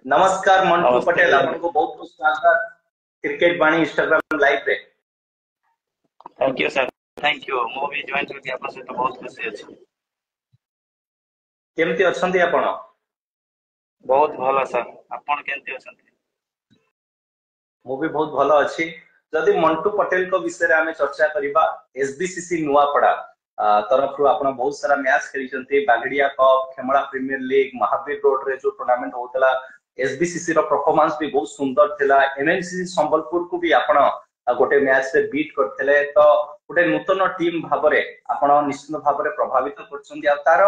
नमस्कार मंटू नमस्ते। पटेल, आपन को बहुत बहुत स्वागत क्रिकेट बाणी इंस्टाग्राम लाइव रे। Thank you sir. Thank you. मु भी जॉइन करके आपन सहित बहुत खुशी अछि। केमती अछंती आपण? बहुत भलो सर। आपन केमती अछंती? मु भी बहुत भलो अछि। जदि मंटू पटेल को विषय रे आमे चर्चा करिबा, एसबीसीसी नुआपड़ा तरफ आपण बहुत सारा मैच खेलिचंती। Bagdia cup, Khemra premier league, Mahavir road रे जो टूर्नामेंट होतला, एसबीसीसी रो परफॉर्मेंस भी बहुत सुंदर थिला। एमएनसीसी संबलपुर को भी आपण गोटे मैच रे बीट करथिले, तो गोटे नूतन टीम भाबरे आपण निश्चित भाबरे प्रभावित करछंती। आ तार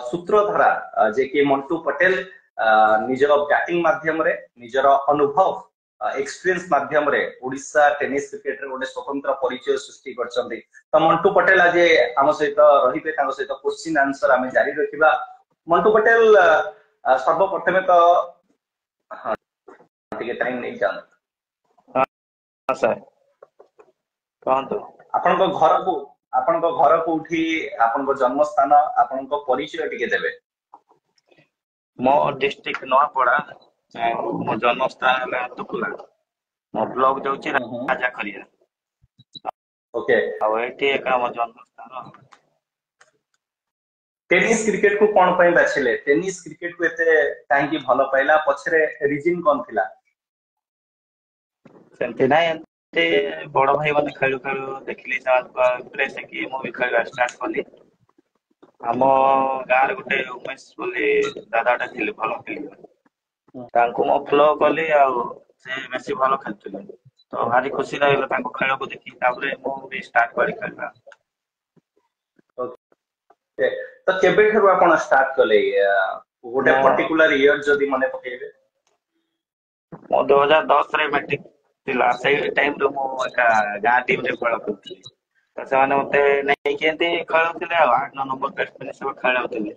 सूत्रधारा जे कि मंटू पटेल निजर बैटिंग माध्यम रे, निजर अनुभव एक्सपीरियंस माध्यम रे ओडिशा टेनिस क्रिकेट रे गोटे स्वतंत्र परिचय सृष्टि करछंती। तो मंटू पटेल आज आम सहित रहिबे, तांको सहित क्वेश्चन आंसर आमे जारी रखिबा। मंटू पटेल सर्वप्रथमे तो हाँ टिके टाइम नहीं जान हां सर। कहंतु। आपनको घर को आपनको घर कोठी, आपनको जन्म स्थान, आपनको परिचय टिके देबे। मो डिस्ट्रिक्ट नवापड़ा, मो जन्म स्थान है तुकुला। मो ब्लॉक जाउची राजा खरिया। ओके। आ एठी एका मो जन्म स्थान। टेनिस क्रिकेट को कोन पय बाछिले? टेनिस क्रिकेट को एते काहे की भलो पाइला, पछरे रीजन कोन थिला? सेमती नाही एते बड़ भाई माने खेलु खेलु देखली साथ प्रेस की मु भी खेलवा स्टार्ट कली। ଆମ ଗାଁରେ ଗୋଟେ ଉମେଶ ବୋଲି ଦାଦାଟା ଥିଲେ, ଭଲ ଖେଳିବା। ତାଙ୍କୁ ମୁଁ ଫଲୋ କଲି, ଆଉ ସେ ବେଶୀ ଭଲ ଖେଳୁଥିଲେ। ତ ଭାରି ଖୁସି ଲାଗିଲା ତାଙ୍କ ଖେଳକୁ ଦେଖି, ତାପରେ ମୁଁ ବି ଷ୍ଟାର୍ଟ କଲି ଖେଳିବା। ओके। तो केबे ठरु आपण स्टार्ट कले? गोटे ମୁଁ पर्टिकुलर ईयर जदी मने पकेबे? ମୋ 2010 ରେ ମେଟ୍ରିକ ଥିଲା। ସେଇ ଟାଇମରେ ମୁଁ ଏକା ଗାଁ ଟିମରେ ଖେଳ କରୁଥିଲି। ତ ସେମାନେ ମତେ ନେଇକି ଏମିତି ଖେଳଉଥିଲେ, ଆଉ 8 ନମ୍ବର ବ୍ୟାଟ୍ସମ୍ୟାନ ସବୁ ଖେଳଉଥିଲେ।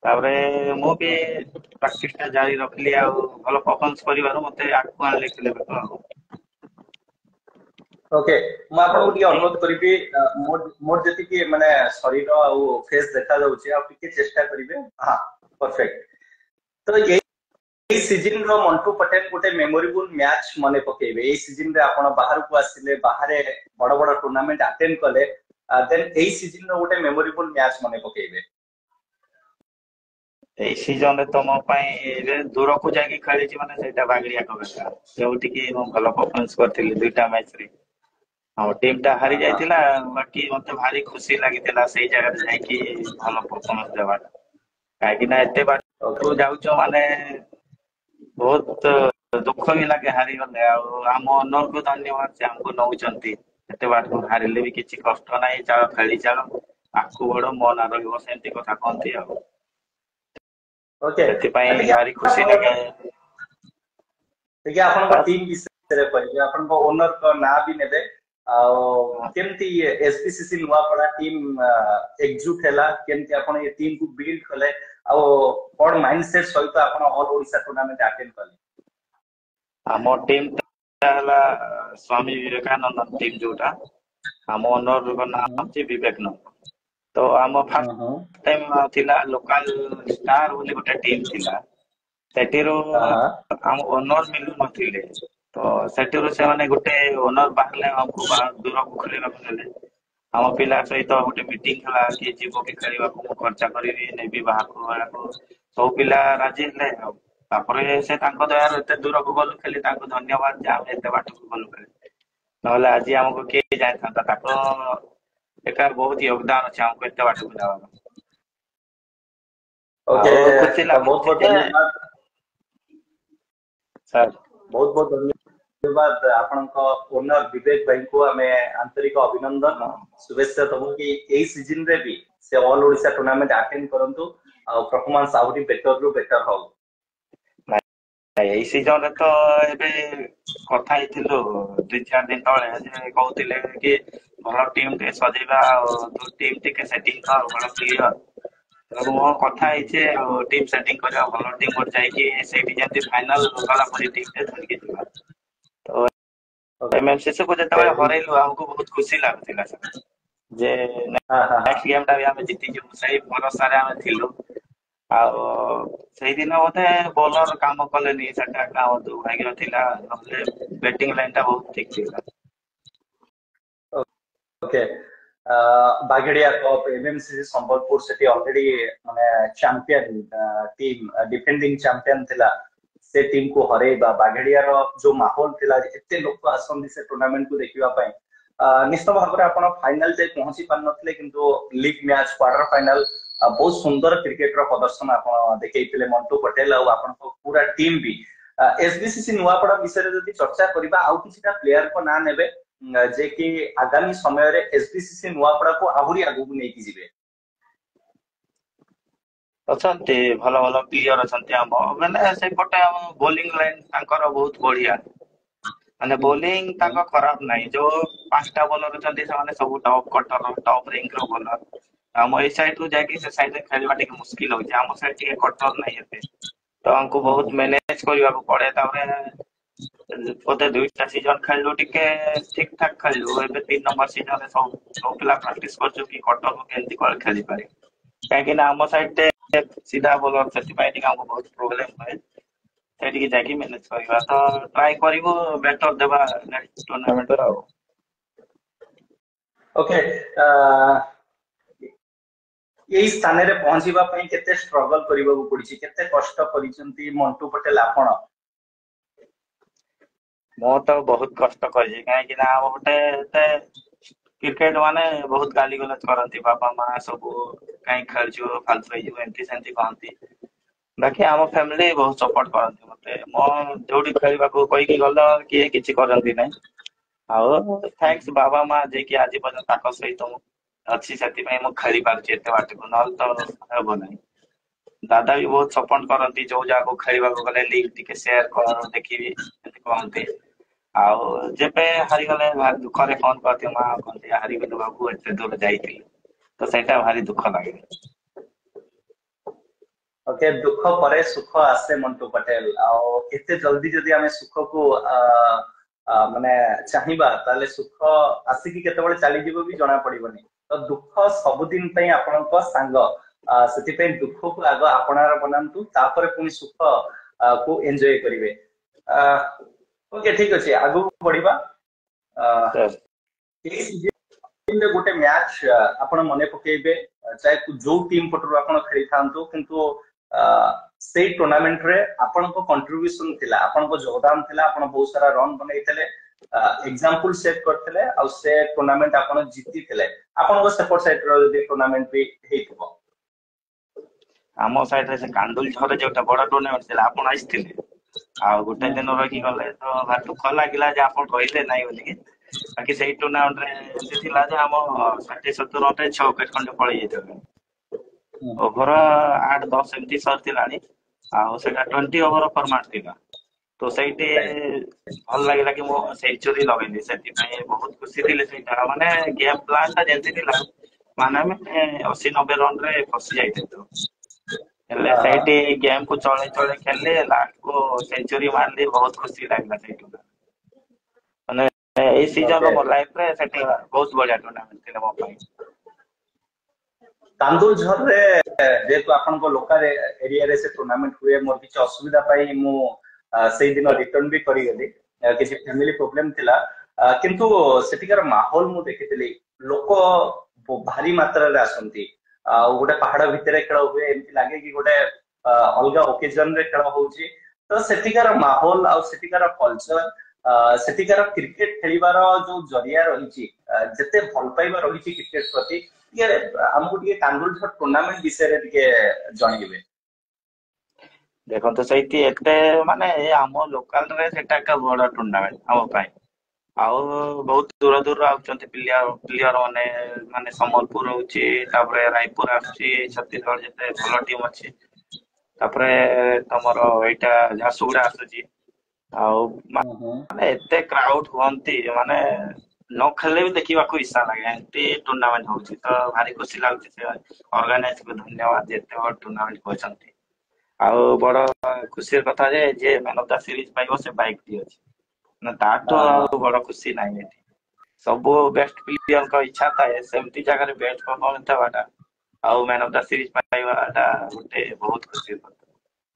ତାପରେ ମୁଁ ବି ପ୍ରାକ୍ଟିସ ଟା ଜାରି ରଖିଲି, ଆଉ ଭଲ ପରଫॉर्मेंस କରିବାରୁ ମତେ ଆଗକୁ ଆଣିଲେ ଖେଳିବାକୁ ଆଉ। ओके। ମୁଁ ଆପଣଙ୍କୁ ଟିକେ ହଉ। ଅନୁରୋଧ କରିବି, ମୋର ଯେତିକି ମାନେ ଶରୀର ଆଉ ଫେସ୍ ଦେଖା ଯାଉଛି, ଆଉ ଟିକେ ଚେଷ୍ଟା କରିବେ। ହଁ, परफेक्ट। तो এই সিজন रो मंटू पटेल गोटे मेमोरेबल मैच मने पकेबे। এই সিজন रे आपण बाहर को आसिले, बाहरे बड़ बड़ टूर्नामेंट अटेंड कले, देन এই সিজন रो गोटे मेमोरेबल मैच मने पकेबे। ଏଇ ସିଜନରେ ତ ମୋ ପାଇଁ ଦୂରକୁ ଯାଇକି ଖେଳିଛି ମାନେ ସେଇଟା ବାଗିରିଆ କଥା, ଯୋଉଠିକି ମୁଁ ଭଲ ପରଫର୍ମାନ୍ସ କରିଥିଲି 2ଟା ମ୍ୟାଚରେ। ଆମ ଟିମ ଟା ହାରି ଯାଇଥିଲା, ବାକି ମତେ ଭାରି ଖୁସି ଲାଗିଥିଲା ସେଇ ଜାଗାରେ ଯାଇକି ଭଲ ପରଫର୍ମାନ୍ସ ଦେବାଟା। କାହିଁକି ନା ଏତେ ओके। ବାଟକୁ ଯାଉଛ ମାନେ ବହୁତ ଦୁଃଖ ବି ଲାଗେ ହାରିଗଲେ। ଆଉ ଆମ ଅନରକୁ ଧନ୍ୟବାଦ, ସେ ଆମକୁ ନଉଛନ୍ତି। ଏତେ ବାଟକୁ ହାରିଲେ ବି କିଛି କଷ୍ଟ ନାହିଁ, ଚାଲ ଖେଳି ଚାଲ, ଆଗକୁ ବଢ, ମୋ ନାଁ ରହିବ, ସେମିତି କଥା କହନ୍ତି ଆଉ। ओके। ସେଥିପାଇଁ ଟିକେ ଭାରି ଖୁସି ଆପଣ ଲାଗେ। ଟିକେ ଆପଣଙ୍କ ବାସ୍। टीम विषय रे कहबे, ଆପଣଙ୍କ ओनर को ना भी नेबे। ଆଉ केमती एसपीसीसी नुआपड़ा टीम एकजुट हैला, केमती आपण ये टीम को बिल्ड कले, ଆଉ कोन माइंडसेट सहित आपण ऑल ओडिशा टूर्नामेंट अटेंड कले? ଆମ ଟିମ ଟା ହେଲା ସ୍ୱାମୀ ବିବେକାନନ୍ଦ ଟିମ, ଯୋଉଟା ଆମ ଓନରଙ୍କ ନାଁ ହଉଛି ବିବେକ ନନ୍ଦ। ତ ଆମ ଫାର୍ଷ୍ଟ ଟାଇମ ଥିଲା ଲୋକାଲ ଷ୍ଟାର ବୋଲି ଗୋଟେ ଟିମ ଥିଲା। ସେଠିରୁ ଆମ ଓନର ମିଳୁ ନଥିଲେ, ତ ସେଠିରୁ ସେମାନେ ଗୋଟେ ଓନର ବାହାରିଲେ, ଆମକୁ ଦୂରକୁ ଖେଳିବାକୁ ନେଲେ। ଆମ ପିଲା ସହିତ ଗୋଟେ ମିଟିଂ ହେଲା, କିଏ ଯିବ କି ଖେଳିବାକୁ, ମୁଁ ଖର୍ଚ୍ଚ କରିବି, ନେବି ବାହାରକୁ। ସବୁ ପିଲା ରାଜି ହେଲେ। ଆଉ ତାପରେ ସେ ତାଙ୍କ ଦୟାରୁ ଏତେ ଦୂରକୁ ଗଲୁ ଖେଳି, ତାଙ୍କୁ ଧନ୍ୟବାଦ ଯେ ଆମେ ଏତେ ବାଟକୁ ଗଲୁ ଖେଳି। ନହେଲେ ଆଜି ଆମକୁ କିଏ ଯାଇଥାନ୍ତା। ତାକୁ ଏକା ବହୁତ योगदान ଅଛି ଆମକୁ ଏତେ ବାଟକୁ ନେବାକୁ। ओके। ଆଉ ଖୁସି तो बहुत ଲାଗୁଛି बहुत ଯେ धन्यवाद। ସାର୍। बहुत बहुत धन्यवाद आपनका ओनर विवेक भाई को हमें आंतरिक अभिनंदन, शुभेच्छा तमु कि एई सीजन रे भी से ऑल ओडिशा टूर्नामेंट अटेंड करंतु, आ परफॉर्मेंस आउरी बेटर रु बेटर हो। ଏଇ ସିଜନରେ ତ ଏବେ କଥା ହେଇଥିଲୁ 2-4 ଦିନ ତଳେ, ଯେ କହୁଥିଲେ କି ଭଲ ଟିମ ଟେ ସଜେଇବା, ଆଉ ତୁ ଟିମ ଟିକେ ସେଟିଂ କର, ଭଲ ପ୍ଲେୟର। ତେଣୁ ମୁଁ କଥା ହେଇଛି, ଆଉ ଟିମ ସେଟିଂ କରିବା, ଭଲ ଟିମ ଗୋଟେ ଯାଇକି ସେଇଠି ଯେମିତି ଫାଇନାଲ ଗଲା ପରେ ଟିମ ଟେ ଧରିକି ଯିବା। ତ ଏମଏନସିସି କୁ ଯେତେବେଳେ ओके। ହରେଇଲୁ, ଆମକୁ ବହୁତ ଖୁସି ଲାଗୁଥିଲା ଯେ हाँ हाँ हाँ। ନେକ୍ସଟ ଗେମ୍ ଟା ବି ଆମେ ଜିତିଯିବୁ, ସେଇ ଭରସାରେ ଆମେ ଥିଲୁ। ଆଉ ସେଇଦିନ ବୋଧେ ବୋଲର କାମ କଲେନି, ସେଟା କାମ ଦୁର୍ଭାଗ୍ୟ ଥିଲା, ନହେଲେ ବ୍ୟାଟିଂ ଲାଇନ ଟା ବହୁତ ଠିକ ଥିଲା। ओके बागेड़िया कप एमएमसीसी संबलपुर से ऑलरेडी माने चैंपियन टीम डिफेंडिंग चैंपियन थिला से टीम को हरेबा बागेड़िया रो जो माहौल थिला एते लोक आसंदी से टूर्नामेंट को देखिबा पई निश्चित भाव आपण फाइनल जे पहुंची पार नथले किंतु लीग मैच क्वार्टर फाइनल बहुत सुंदर क्रिकेट रो प्रदर्शन आपण देखैतिले मंटू पटेल और आपण पूरा टीम भी एसबीसीसी नुआपड़ा विषय जदि चर्चा करबा आउ किछटा प्लेयर को ना नेबे जे कि आगामी समय रे एसबीसीसी नुआपड़ा को आहुरी आगु नेकी जिवे अछंती भल भल प्लेयर अछंती हम माने सेपटे हम बोलिंग लाइन तांकर बहुत बढ़िया, माने बोलिंग तांको खराब नहीं, जो पांचटा बॉलर अछंती से माने सब टॉप कटर टॉप रैंक रो बॉलर। हम ए साइड रो जाके से साइड रे खेलबा टिके मुश्किल हो जे, हम साइड टिके कटर नहीं हेते, तो हमको बहुत मैनेज करबा को पड़े। तापरे ओते दुईटा सीजन खेललु टिके ठीक ठाक खेललु, एबे 3 नंबर सीजन रे सब सब पिला प्रैक्टिस करछु कि कटर को केंती कर खेली पारे, काहे कि ना हम साइड टे सीधा बॉलर सेति पाई टिके हमको बहुत प्रॉब्लम होय, सेटिके जाके मैनेज करबा तो ट्राई करिवो बेटर देबा नेक्स्ट टूर्नामेंट रे। ओके यही स्थान रे पहुंचीबा पई केते स्ट्रगल करबा को पड़ी केते कष्ट करिसंती मंटू पटेल आपण मो तो बहुत कष्ट करी, काहे कि ना हम गोटे क्रिकेट माने बहुत गाली गलत करती, बापा माँ सब कहीं खेलु फालतू हो एमती सेमती कहती, बाकी आम फैमिली बहुत सपोर्ट करती मते, मो जोड़ी खेलवा को कहीकि गल किए किछि करंती नै। आउ थैंक्स बाबा माँ जे कि आज पर्यंत ताको सहित अच्छी सेति में मो खेली पारछि एते बाट को, नल तो हेबो नै। दादा भी बहुत सपोर्ट करती, जो जाको खेलवा को गले लिंक टिके शेयर कर देखिबी एते कहती। आउ जेबे हारी गले भारी दुख रे फोन करती माँ कहती हारी गलु बाबू एते दूर जाइथिलु, तो सेटा भारी दुख लागे। ओके दुख परे सुख आसे मंटू पटेल आउ केते जल्दी जदि हमें सुख को माने चाहिबा ताले सुख आसिकी केते बळे चली जीवो भी जणा पड़िबनी, तो दुख सब दिन पई आपनक संग सेति पे दुख को आग आपनार बनांतु तापरे पुनी सुख को एन्जॉय करिवे। ओके ठीक अछि आगु बढ़िबा गोटे मैच आपण मने पकेइबे चाहे जो टीम पटरु आपण खेली थांतु किंतु से टूर्नामेंट रे आपण को कंट्रीब्यूशन थिला, आपण को योगदान थिला, आपण बहुत सारा रन बनैतले एग्जांपल सेट करथले आ से टूर्नामेंट आपण जीती थिले, आपण को सपोर्ट साइड रो जे टूर्नामेंट भी हेइतबो आम साइड रे से कांदुल झरे जोटा बड़ा टूर्नामेंट थिला आपण आइथिले, आ गोटे दिन रही गले तो भारी दुख लागिला जे आपण कहले नाही बोली कि, बाकी सेही टूर्नामेंट रे एमती थिला जे हम 60-70 रन रे 6 विकेट खंडे पळै जेतले, ओभर 8-10 एमती सरथिलानी, आ सेटा 20 ओवर फॉर्मेट थिला, तो सेठी भल लागिला कि मो सेंचुरी लगैली, सेति पई बहुत खुशी थिले। सेटा माने गेम प्लान ता जेंति थिला माने में 80-90 रन रे फसी जाइते, तो हेले सेठी गेम को चले चले खेलले लास्ट को सेंचुरी मारली, बहुत खुशी लागला सेठी माने ए सीजन रो मोर लाइफ रे सेठी बहुत बढ़िया टूर्नामेंट थिला मो पई। कांदुल झर रे जेतु आपण को लोकल एरिया रे से टूर्नामेंट हुए मोर किछ असुविधा पाई मु सेही दिन रिटर्न भी करी गेली, किछ फैमिली प्रॉब्लम थिला किंतु सेटिकार माहौल मु देखितली लोक भारी मात्रा रे आसंती गोटे पहाड़ भितर खेल हुए एमती लागे कि गोटे अलगा ओकेजन रे खेल होउची, तो सेटिकार माहौल आ सेटिकार कल्चर सेटिकार क्रिकेट खेलिबार जो जरिया रहिची जते भल पाइबा रहिची क्रिकेट प्रति हमको कांदुल झर टूर्नामेंट विषय रे टिके जणिबे। देखो तो सही एते माने आम लोकल रे सेटा का बड़ा टूर्नामेंट हम पाई, आउ बहुत दूर दूर आउचंती प्लेयर प्लेयर माने माने संबलपुर होची, तापरे रायपुर आछी, छत्तीसगढ़ जते भलो टीम अछि, तापरे तमरो एटा झारसुगुड़ा आछी, आउ माने एते क्राउड होंती माने न खेले भी देखिबा को इच्छा लागे, एंती टूर्नामेंट होची तो भारी खुशी लागुची से ऑर्गेनाइज को धन्यवाद जेते बड़ टूर्नामेंट होचंती। आउ बड़ खुशी कथा जे मैन ऑफ द सीरीज पाइबो से बाइक दी अछि ना, ताटो बड़ खुशी नाही एठी सब बेस्ट प्लेयर का इच्छा थाए सेमती जगह रे बेस्ट परफॉर्मेंस थवाटा ଆଉ ମ୍ୟାନ୍ ଅଫ୍ ଦ ସିରିଜ ପାଇବାଟା ଗୋଟେ ବହୁତ ଖୁସି କଥା।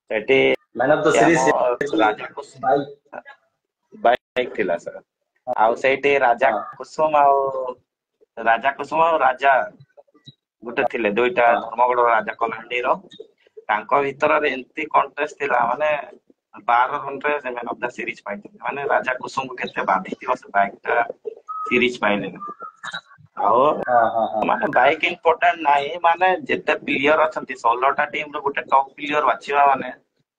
ସେଠି ମ୍ୟାନ୍ ଅଫ୍ ଦ ଆମ ସିରିଜ ରାଜା ବାଇ ବାଇକ୍ ଥିଲା ସାର୍। ଆଉ ସେଇଠି ରାଜା ହଁ କୁସୁମ ଆଉ ରାଜା ଗୋଟେ ଥିଲେ, ଦୁଇଟା ହଁ ଧର୍ମଗଡ ରାଜା କଳାହାଣ୍ଡିର। ତାଙ୍କ ଭିତରେ ଏମିତି କଣ୍ଟେଷ୍ଟ ଥିଲା, ମାନେ 12 ରନରେ ସେ ମ୍ୟାନ୍ ଅଫ୍ ଦ ସିରିଜ ପାଇଥିଲେ। ମାନେ ରାଜା କୁସୁମକୁ କେତେ ବାଧିଥିବ ସେ ବାଇକ୍ ଟା ସିରିଜ ପାଇଲେନି। ଆଉ ହଁ ହଁ ହଁ ମାନେ ବାଇକ୍ ଇମ୍ପୋର୍ଟାଣ୍ଟ ନାହିଁ, ମାନେ ଯେତେ ପ୍ଲେୟର ଅଛନ୍ତି 16ଟା ଟିମ ର ଗୋଟେ ଟପ୍ ପ୍ଲେୟର ବାଛିବା ମାନେ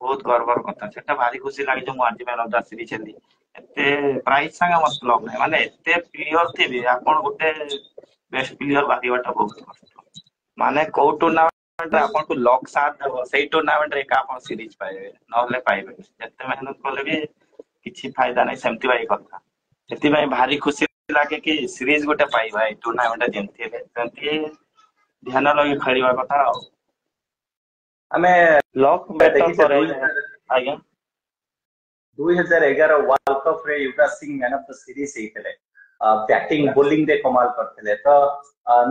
ବହୁତ ଗର୍ବର କଥା। ସେଟା ଭାରି ଖୁସି ଲାଗେ ଯେ ମୁଁ ଆଜି ମ୍ୟାନ୍ ଅଫ୍ ଦ ସିରିଜ ହେଲି। ଏତେ ପ୍ରାଇଜ ସାଙ୍ଗେ ମତଲବ ନାହିଁ, ମାନେ ଏତେ ପ୍ଲେୟର ଥିବେ ଆପଣ ଗୋଟେ ବେଷ୍ଟ ପ୍ଲେୟର ବାଛିବାଟା ବହୁତ କଷ୍ଟ। ମାନେ କୋଉ ଟୁର୍ଣ୍ଣାମେଣ୍ଟ ଆପଣଙ୍କୁ ଲକ୍ ସାଥ ଦେବ ସେଇ ଟୁର୍ଣ୍ଣାମେଣ୍ଟରେ ଏକା ଆପଣ ସିରିଜ ପାଇବେ, ନହେଲେ ପାଇବେନି। ଯେତେ ମେହନତ କଲେ ବି କିଛି ଫାଇଦା ନାହିଁ, ସେମିତି ଭାଇ କଥା। ସେଥିପାଇଁ ଭାରି ଖୁସି ଲାଗେ କି ସିରିଜ ଗୋଟେ ପାଇବା ଏଇ ଟୁର୍ଣ୍ଣାମେଣ୍ଟ ଯେମିତି ହେଲେ। ସେମିତି ଧ୍ୟାନ ଲଗେଇ ଖେଳିବା କଥା ଆଉ। ଆମେ ଲକ୍ ମ୍ୟାଟର ଦେଖିଛେ କରେ ଆଜ୍ଞା। 2011 ୱାର୍ଲଡ କପ୍ ରେ ୟୁବରାଜ ସିଂହ ମ୍ୟାନ୍ ଅଫ୍ ଦ ସିରିଜ ହେଇଥିଲେ। ବ୍ୟାଟିଂ ବୋଲିଂ ରେ କମାଲ କରିଥିଲେ। ତ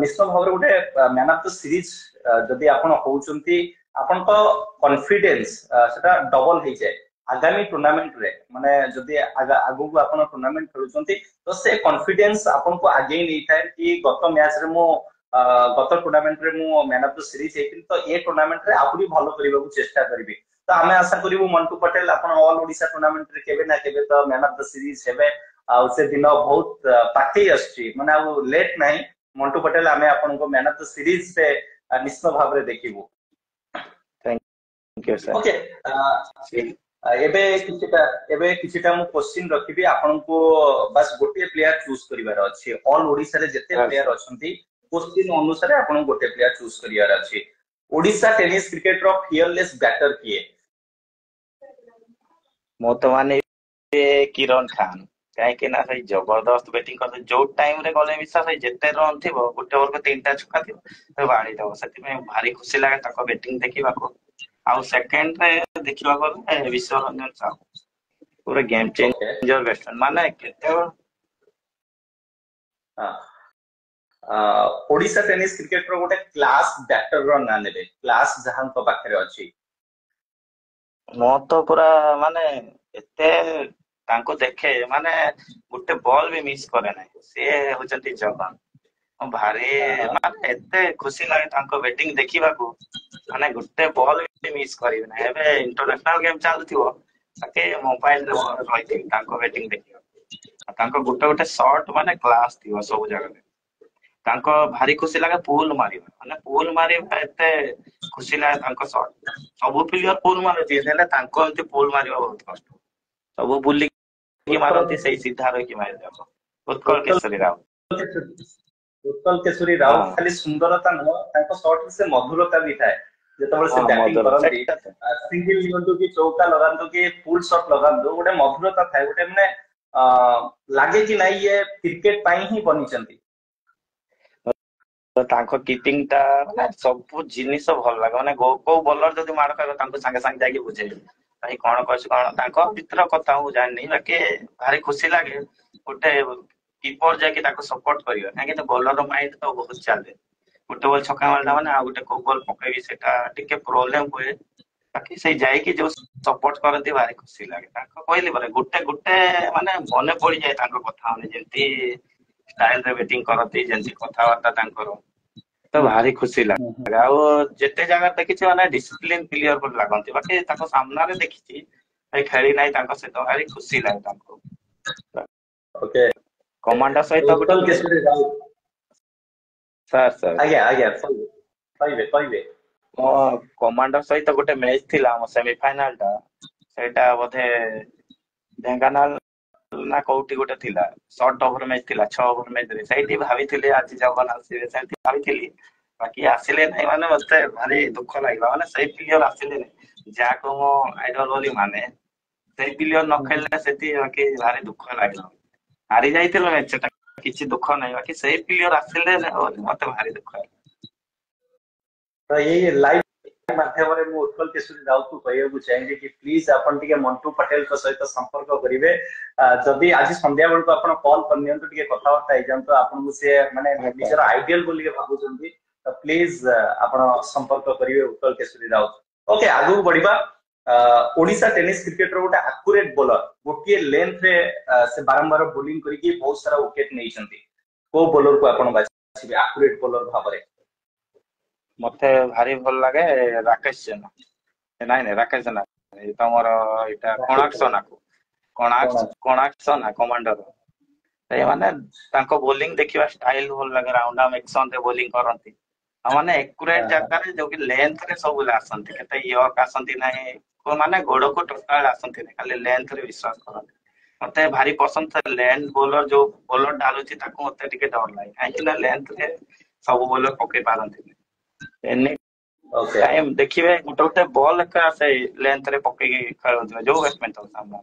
ନିଶ୍ଚିତ ଭାବରେ ଗୋଟେ ମ୍ୟାନ୍ ଅଫ୍ ଦ ସିରିଜ ଯଦି ଆପଣ ହଉଛନ୍ତି, ଆପଣଙ୍କ କନଫିଡେନ୍ସ ସେଟା ଡବଲ ହେଇଯାଏ ଆଗାମୀ ଟୁର୍ଣ୍ଣାମେଣ୍ଟ ରେ। ମାନେ ଯଦି ଆଗକୁ ଆପଣ ଟୁର୍ଣ୍ଣାମେଣ୍ଟ ଖେଳୁଛନ୍ତି ତ ସେ କନଫିଡେନ୍ସ ଆପଣଙ୍କୁ ଆଗେଇ ନେଇଥାଏ କି ଗତ ମ୍ୟାଚ ରେ ମୁଁ ଗତ ଟୁର୍ଣ୍ଣାମେଣ୍ଟ ରେ ମୁଁ ମ୍ୟାନ୍ ଅଫ୍ ଦ ସିରିଜ ହେଇଥିଲି, ତ ଏ ଟୁର୍ଣ୍ଣାମେଣ୍ଟ ରେ ଆହୁରି ଭଲ କରିବାକୁ ଚେଷ୍ଟା କରିବି। ତ ଆମେ ଆଶା କରିବୁ ମଣ୍ଟୁ ପଟେଲ ଆପଣ ଅଲ୍ ଓଡିଶା ଟୁର୍ଣ୍ଣାମେଣ୍ଟ ରେ କେବେ ନା କେବେ ତ ମ୍ୟାନ୍ ଅଫ୍ ଦ ସିରିଜ ହେବେ। ଆଉ ସେ ଦିନ ବହୁତ ପାଖେଇ ଆସୁଛି, ମାନେ ଆଉ ଲେଟ୍ ନାହିଁ। ମଣ୍ଟୁ ପଟେଲ ଆମେ ଆପଣଙ୍କୁ ମ୍ୟାନ୍ ଅଫ୍ ଦ ସିରିଜ ରେ ନିଶ୍ଚିତ ଭାବରେ ଦେଖିବୁ। Thank you sir. ଓକେ, ଏବେ କିଛିଟା ମୁଁ କ୍ୱେଶ୍ଚିନ୍ ରଖିବି ଆପଣଙ୍କୁ। ବାସ୍ ଗୋଟିଏ ପ୍ଲେୟାର ଚୁଜ୍ କରିବାର ଅଛି। ଅଲ୍ ଓଡିଶାରେ ଯେତେ ପ୍ଲେୟାର ଅଛନ୍ତି କ୍ୱେଶ୍ଚିନ୍ ଅନୁସାରେ ଆପଣଙ୍କୁ ଗୋଟେ ପ୍ଲେୟାର ଚୁଜ୍ କରିବାର ଅଛି। ଓଡିଶା ଟେନିସ୍ କ୍ରିକେଟ ର ଫିୟରଲେସ୍ ବ୍ୟାଟର କିଏ? ମୁଁ ତ ମାନେ କିରଣ ଖାନ୍। କାହିଁକି ନା ସେଇ ଜବରଦସ୍ତ ବ୍ୟାଟିଂ କରିଲେ ଯୋଉ ଟାଇମ ରେ ଗଲେ ବିଶ୍ୱାସ ସେଇ ଯେତେ ରନ୍ ଥିବ, ଗୋଟେ ଓଭରକୁ 3ଟା ଛକା ଥିବ ତ ବାଡି ଦବ। ସେଥିପାଇଁ ଭାରି ଖୁସି ଲାଗେ ତାଙ୍କ ବ୍ୟାଟିଂ ଦେଖିବାକୁ। ଆଉ ସେକେଣ୍ଡ ରେ ଦେଖିବାକୁ ଗଲେ ବିଶ୍ୱରଞ୍ଜନ ସାହୁ, ପୁରା ଗେମ୍ ଓକେ, ଚେଞ୍ଜର ବ୍ୟାଟ୍ସମ୍ୟାନ। ମାନେ କେତେବେଳେ ଓଡିଶା ଟେନିସ୍ କ୍ରିକେଟ ର ଗୋଟେ କ୍ଲାସ୍ ବ୍ୟାଟର ର ନାଁ ନେବେ, କ୍ଲାସ୍ ଯାହାଙ୍କ ପାଖରେ ଅଛି। ମୁଁ ତ ପୁରା ମାନେ ଏତେ ତାଙ୍କୁ ଦେଖେ, ମାନେ ଗୋଟେ ବଲ ବି ମିସ୍ କରେ ନାହିଁ। ସିଏ ହଉଛନ୍ତି ଜଗନ। ଭାରି ହଁ ହଁ ମାନେ ଏତେ ଖୁସି ଲାଗେ ତାଙ୍କ ବ୍ୟାଟିଂ ଦେଖିବାକୁ। ମାନେ ଗୋଟେ ବଲ ବି ମିସ୍ କରିବେ ନାହିଁ। ଏବେ ଇଣ୍ଟରନ୍ୟାସନାଲ ଗେମ୍ ଚାଲୁଥିବ ତାକେ ମୋବାଇଲରେ ରହିଥିବି ତାଙ୍କ ବ୍ୟାଟିଂ ଦେଖିବାକୁ। ତାଙ୍କ ଗୋଟେ ଗୋଟେ ସଟ୍ ମାନେ କ୍ଲାସ ଥିବ ସବୁ ଜାଗାରେ। ତାଙ୍କ ଭାରି ଖୁସି ଲାଗେ ପୁଲ ମାରିବା, ମାନେ ପୁଲ ମାରିବା ଏତେ ଖୁସି ଲାଗେ ତାଙ୍କ ସଟ୍। ସବୁ ପ୍ଲେୟର ପୁଲ ମାରନ୍ତି, ହେଲେ ତାଙ୍କ ଏମିତି ପୁଲ ମାରିବା ବହୁତ କଷ୍ଟ। ସବୁ ବୁଲିକି ଉତ୍କଳ ମାରନ୍ତି, ସେଇ ସିଧା ରହିକି ମାରିଦେବ। ଉତ୍କଳ ଉତ୍କଳ କେଶରୀ ରାହୁଲ। ଉତ୍କଳ କେଶରୀ ରାଉତ ହଁ ଖାଲି ସୁନ୍ଦରତା ନୁହଁ, ତାଙ୍କ ସଟ୍ ରେ ସେ ମଧୁରତା ବି ଥାଏ। ଯେତେବେଳେ ସେ ହଁ ବ୍ୟାଟିଂ ମଧୁର କରନ୍ତି, ସେଟା ତ ସିଙ୍ଗଲ ନିଅନ୍ତୁ କି ଚୌକା ଲଗାନ୍ତୁ କି ଫୁଲ ସଟ୍ ଲଗାନ୍ତୁ, ଗୋଟେ ମଧୁରତା ଥାଏ। ଗୋଟେ ମାନେ ଅ ଲାଗେ କି ନାଇଁ ଇଏ କ୍ରିକେଟ ପାଇଁ ହିଁ ବନିଛନ୍ତି। ତ ତାଙ୍କ କିପିଂ ଟା ମାନେ ସବୁ ଜିନିଷ ଭଲ ଲାଗେ। ମାନେ କୋଉ ବୋଲର ଯଦି ମାଡ ଖାଇବ ତାଙ୍କୁ ସାଙ୍ଗେ ସାଙ୍ଗେ ଯାଇକି ବୁଝେଇବେ ଭାଇ କଣ କହିଛୁ କଣ। ତାଙ୍କ ଭିତର କଥା ମୁଁ ଜାଣିନି, ବାକି ଭାରି ଖୁସି ଲାଗେ ଗୋଟେ କିପର ଯାଇକି ତାକୁ ସପୋର୍ଟ କରିବ। କାହିଁକି ବୋଲର ମାଇଣ୍ଡ ତ ବହୁତ ଚାଲେ। ଗୋଟେ ବଲ ଛକା ମାରିଲା ମାନେ ଆଉ ଗୋଟେ କୋଉ ବଲ ପକେଇବି, ସେଟା ଟିକେ ପ୍ରୋବ୍ଲେମ ହୁଏ। ବାକି ସେଇ ଯାଇକି ଯୋଉ ସପୋର୍ଟ କରନ୍ତି ଭାରି ଖୁସି ଲାଗେ। ତାଙ୍କ କହିଲି ପରେ ଗୋଟେ ଗୋଟେ ମାନେ ମନେ ପଡିଯାଏ ତାଙ୍କ କଥା। ମାନେ ଯେମିତି ଷ୍ଟାଇଲରେ ବ୍ୟାଟିଂ କରନ୍ତି, ଯେମିତି କଥାବାର୍ତ୍ତା ତାଙ୍କର, ତ ଭାରି ଖୁସି ଲାଗେ। ଆଉ ଯେତେ ଜାଗାରେ ଦେଖିଛି ମାନେ ଡିସିପ୍ଲିନ ପ୍ଲେୟର ବୋଲି ଲାଗନ୍ତି। ବାକି ତାଙ୍କ ସାମ୍ନାରେ ଦେଖିଛି, ଭାଇ ଖେଳି ନାହିଁ ତାଙ୍କ ସହିତ, ଭାରି ଖୁସି ଲାଗେ ତାଙ୍କୁ। ଓକେ, କମାଣ୍ଡର ସହିତ ଗୋଟେ ଉତ୍କଳ କେଶରୀ ରାଉତ। ସାର୍ ସାର୍ ଆଜ୍ଞା ଆଜ୍ଞା, କହିବେ କହିବେ। ମୋ କମାଣ୍ଡର ସହିତ ଗୋଟେ ମ୍ୟାଚ ଥିଲା ଆମ ସେମିଫାଇନାଲ ଟା। ସେଇଟା ବୋଧେ ଢେଙ୍କାନାଳ ନା କୋଉଠି ଗୋଟେ ଥିଲା। ସର୍ଟ ଓଭର ମ୍ୟାଚ ଥିଲା, 6 ଓଭର ମ୍ୟାଚରେ। ସେଇଠି ଭାବିଥିଲି ଆଜି ଜଗନ ଆସିବେ, ସେମିତି ଭାବିଥିଲି। ବାକି ଆସିଲେ ନାହିଁ, ମାନେ ମତେ ଭାରି ଦୁଃଖ ଲାଗିଲା। ମାନେ ସେଇ ପ୍ଲେୟର ଆସିଲେନି ଯାହାକୁ ମୁଁ ଆଇଡଲ ବୋଲି ମାନେ, ସେଇ ପ୍ଲେୟର ନ ଖେଳିଲେ ସେଠି ବାକି ଭାରି ଦୁଃଖ ଲାଗିଲା। ହାରି ଯାଇଥିଲ ମ୍ୟାଚ ଟା, କିଛି ଦୁଃଖ ନାହିଁ। ବାକି ସେଇ ପ୍ଲେୟର ଆସିଲେ ବୋଲି ମତେ ଭାରି ଦୁଃଖ ହେଲା। ତ ଏଇ ଲାଇଭ ମାଧ୍ୟମରେ ମୁଁ ଉତ୍କଳ କେଶରୀ ରାଉତଙ୍କୁ କହିବାକୁ ଚାହିଁବି କି ପ୍ଲିଜ ଆପଣ ଟିକେ ମଣ୍ଟୁ ପଟେଲଙ୍କ ସହିତ ସମ୍ପର୍କ କରିବେ। ଯଦି ଆଜି ସନ୍ଧ୍ୟା ବେଳକୁ ଆପଣ କଲ୍ କରିନିଅନ୍ତୁ, ଟିକେ କଥାବାର୍ତ୍ତା ହେଇଯାଆନ୍ତୁ। ଆପଣଙ୍କୁ ସେ ମାନେ ଆଜ୍ଞା ନିଜର ଆଇଡିଆଲ ବୋଲି ଭାବୁଛନ୍ତି। प्लीज आपण संपर्क करिवे उत्कल केशरी राउत। ओके आगु बढ़िबा। ओडिशा टेनिस क्रिकेट रो गोटे एक्यूरेट बॉलर गोटे लेंथ रे से बारंबार बोलिंग करके बहुत सारा विकेट नै छथि को बॉलर को आपण बाछिबे एक्यूरेट बॉलर भाबरे? मते भारी भल लागे राकेश जेना ନାଇଁ ନାଇଁ ରାକେଶ ଜେନା ତମର ଏଇଟା କୋଣାର୍କ ସନା କୁ କୋଣାର୍କ ସନା କମାଣ୍ଡର ମାନେ ତାଙ୍କ ବୋଲିଂ ଦେଖିବା ଷ୍ଟାଇଲ ଭଲ ଲାଗେ ରାଉଣ୍ଡ ଆର୍ମ ଏକ୍ସନ ରେ ବୋଲିଂ କରନ୍ତି ଆଉ ମାନେ ଏକୁରେଟ ଜାଗାରେ ଯୋଉ ଲେନ୍ଥ ରେ ସବୁ ଆସନ୍ତି କେତେ ୟର୍କ ଆସନ୍ତି ନାହିଁ ମାନେ ଗୋଡକୁ ଟୋଟାଲ ଆସନ୍ତି ନାହିଁ ଖାଲି ଲେନ୍ଥ ରେ ବିଶ୍ୱାସ କରନ୍ତି ମତେ ଭାରି ପସନ୍ଦ ଲେନ୍ଥ ବୋଲର ଯୋଉ ବୋଲର ଢାଲୁଛି ତାକୁ ମତେ ଟିକେ ଡର ଲାଗେ କାହିଁକି ନା ଲେନ୍ଥ ରେ ସବୁ ବୋଲର ପକେଇ ପାରନ୍ତିନି ଏନି टाइम देखिए गोटे गोटे बॉल का से लेंथ रे पकेई खेलुथबे जो बैट्समैन तो सामने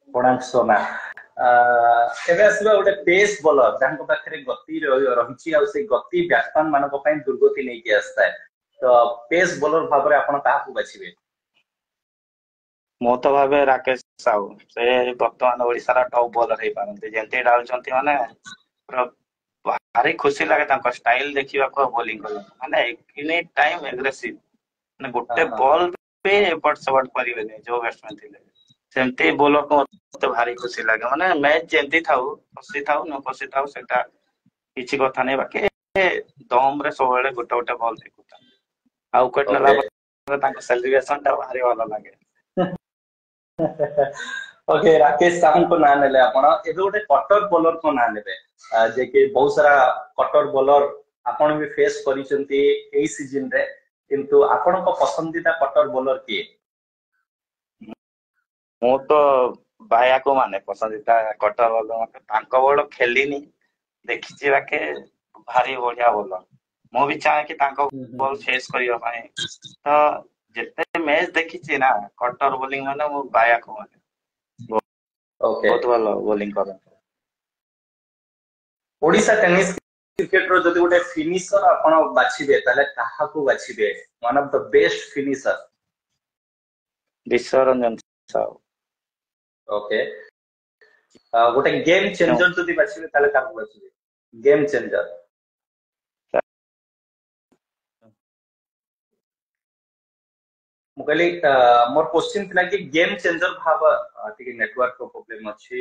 कोणार्क सोना एबे आसीबा गोटे पेस बॉलर जानको पाखरे गति रहिछि आ से गति बैट्समैन मानको पई दुर्गति नै कि आस्ता है तो पेस बॉलर भाबरे आपण काहाकू बाछिबे? मो तो भाबे राकेश साहू से वर्तमान ओडिसा रा टॉप बॉलर हे पारंती जेंते डालचंती माने भारी खुशी लगे तांको स्टाइल देखिबा को बोलिंग कर माने एनी टाइम एग्रेसिव माने गोटे बॉल पे एपट सवट परिबे नै जो बैट्समैन थिले सेमते बॉलर को मते भारी खुशी लगे माने मैच जेंती थाउ खुशी थाउ न खुशी थाउ सेटा किछि कथा नै बाकी दम रे सबले गोटे गोटे बॉल देखुता आउ कटला तांको सेलिब्रेशन ता भारी वाला लागे। ओके राकेश साहू को ना नेले आपण एबे गोटे कटर बॉलर को ना नेबे जे कि बहुत सारा कटर बॉलर आपण भी फेस करिसंती एई सीजन रे किंतु आपण को पसंदीदा कटर बॉलर के? मो तो बाया को माने पसंदीदा कटर बॉलर मते तांको बॉल खेलिनी देखिछि बाके भारी बढ़िया बॉलर मो भी चाहे कि तांको बॉल फेस करियो पाए तो जेते मैच देखिछि ना कटर बॉलिंग माने मो बाया को माने ओके बहुत भलो बॉलिंग कर ओडिशा टेनिस क्रिकेट रो जदि गोटे फिनिशर आपण बाछिबे ताले काहा को बाछिबे one of the best finisher? Biswaranjan Sahu. Okay गोटे गेम चेंजर जदि बाछिबे ताले काहा को बाछिबे? गेम चेंजर मुकली मोर क्वेश्चन थिला कि गेम चेंजर भाव टिके नेटवर्क को प्रॉब्लम अछि।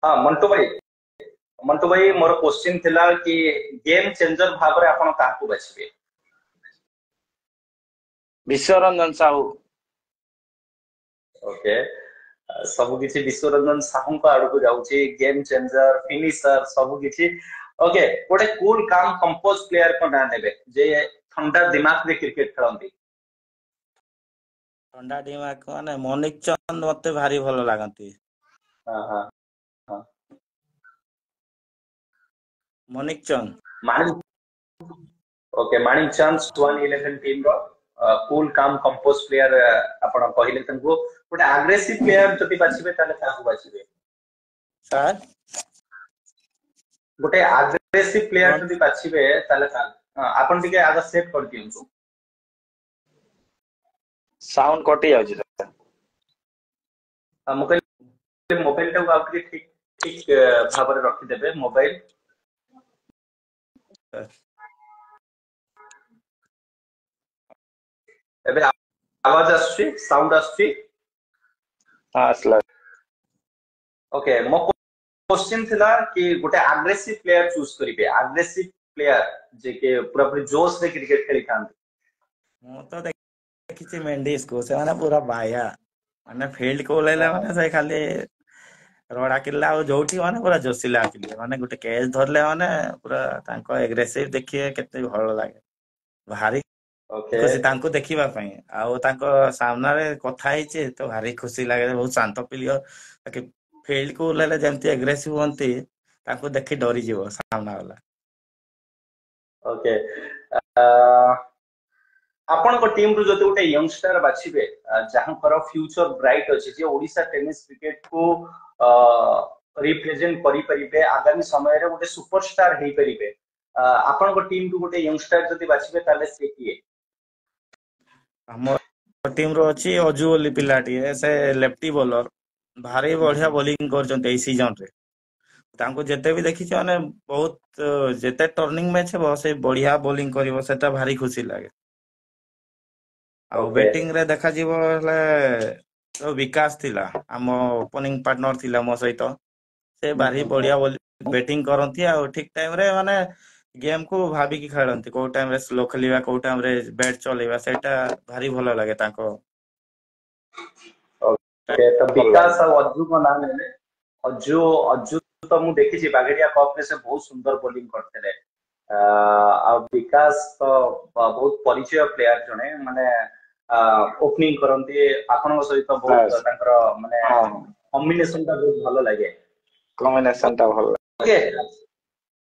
हां मंटू भाई मोर क्वेश्चन थिला कि गेम चेंजर भाव रे आपण काहा को बाछिबे? विश्वरंजन साहू। ओके सब किछि विश्वरंजन साहू को आड़ को जाउची गेम चेंजर फिनिशर सब किछि ओके गोटे कूल काम कंपोज प्लेयर को ना नेबे जे ठंडा दिमाग रे क्रिकेट खेलंती? ठंडा दिमाग माने मोनिक चंद मते भारी भलो लागंती। हां हां मोनिक चंद मानिक ओके मानिक चंद 111 टीम रो कूल काम कंपोज प्लेयर आपण कहिले तनको गोटे एग्रेसिव प्लेयर जति बाछिबे ताले काहू बाछिबे? सर गोटे एग्रेसिव प्लेयर जति बाछिबे ताले का आपण टिके आगे सेट कर दियंतु साउंड कटि जाउची सर मोबाइल टा आप ठीक ठीक भाव रे रखि देबे मोबाइल एबे आवाज आछी साउंड आछी हां असला ओके मो क्वेश्चन थिला कि गोटे एग्रेसिव प्लेयर चूज करिवे एग्रेसिव प्लेयर जे के पूरा पूरी जोश रे क्रिकेट खेली खांती मो तो देखिछि मेंडिस को से माने पूरा बाया माने फील्ड को लेले माने से खाली रोड़ा किल्ला और जोठी माने पूरा जोशिला आखिले माने गोटे कैच धरले माने पूरा तांको एग्रेसिव देखिए केते भलो लागे भारी ओके खुशी तांको देखिबा पई आ तांको सामना रे कथा हिचे तो भारी खुशी लागे बहुत शांत प्लेयर ताकि फील्ड को लेले जेंती एग्रेसिव होंती तांको देखि डरी जीवो सामना वाला ओके आपण को टीम रु जते गोटे यंगस्टर बाछिबे जहां पर फ्यूचर ब्राइट अछि जे ओडिशा टेनिस क्रिकेट को रिप्रेजेंट करि परिबे आगामी समय रे गोटे सुपरस्टार हेई परिबे आपण को टीम रु गोटे यंगस्टर जति बाछिबे ताले से किए? हम टीम रो अछि अजू ओली पिलाटी से लेफ्टी बॉलर भारी बढ़िया बॉलिंग करचंते ए सीजन रे ତାଙ୍କୁ ଯେତେ ବି ଦେଖିଛି ମାନେ ବହୁତ ଯେତେ ଟର୍ନିଂ ମ୍ୟାଚ୍ ହେବ ସେ ବଢିଆ ବୋଲିଂ କରିବ, ସେଟା ଭାରି ଖୁସି ଲାଗେ। ଆଉ ଓକେ ବ୍ୟାଟିଂ ରେ ଦେଖାଯିବ ହେଲେ ତ ବିକାଶ ଥିଲା, ଆମ ଓପନିଂ ପାର୍ଟନର ଥିଲା ମୋ ସହିତ। ସେ ଭାରି ବଢିଆ ବ୍ୟାଟିଂ କରନ୍ତି ଆଉ ଠିକ ଟାଇମ ରେ ମାନେ ଗେମ୍ କୁ ଭାବିକି ଖେଳନ୍ତି, କୋଉ ଟାଇମ ରେ ସ୍ଲୋ ଖେଳିବା, କୋଉ ଟାଇମ ରେ ବ୍ୟାଟ ଚଲେଇବା, ସେଇଟା ଭାରି ଭଲ ଲାଗେ ତାଙ୍କ। ଓକେ ତ ଭଲ ଲାଗେ। ବିକାଶ ଆଉ ଅଜୁଙ୍କ ନାଁ ନେଲେ, ଅଜୁ ତ ମୁଁ ଦେଖିଛି ବାଗେଡିଆ କପ ରେ ସେ ବହୁତ ସୁନ୍ଦର ବୋଲିଂ କରିଥିଲେ। ଆଉ ବିକାଶ ତ ବହୁତ ପରିଚୟ ପ୍ଲେୟାର ଜଣେ, ମାନେ ଓପନିଂ କରନ୍ତି ଆପଣଙ୍କ ସହିତ, ବହୁତ ତାଙ୍କର ମାନେ କମ୍ବିନେସନ ଟା ବହୁତ ଭଲ ଲାଗେ। କମ୍ବିନେସନ ଟା ଭଲ ଲାଗେ। ଓକେ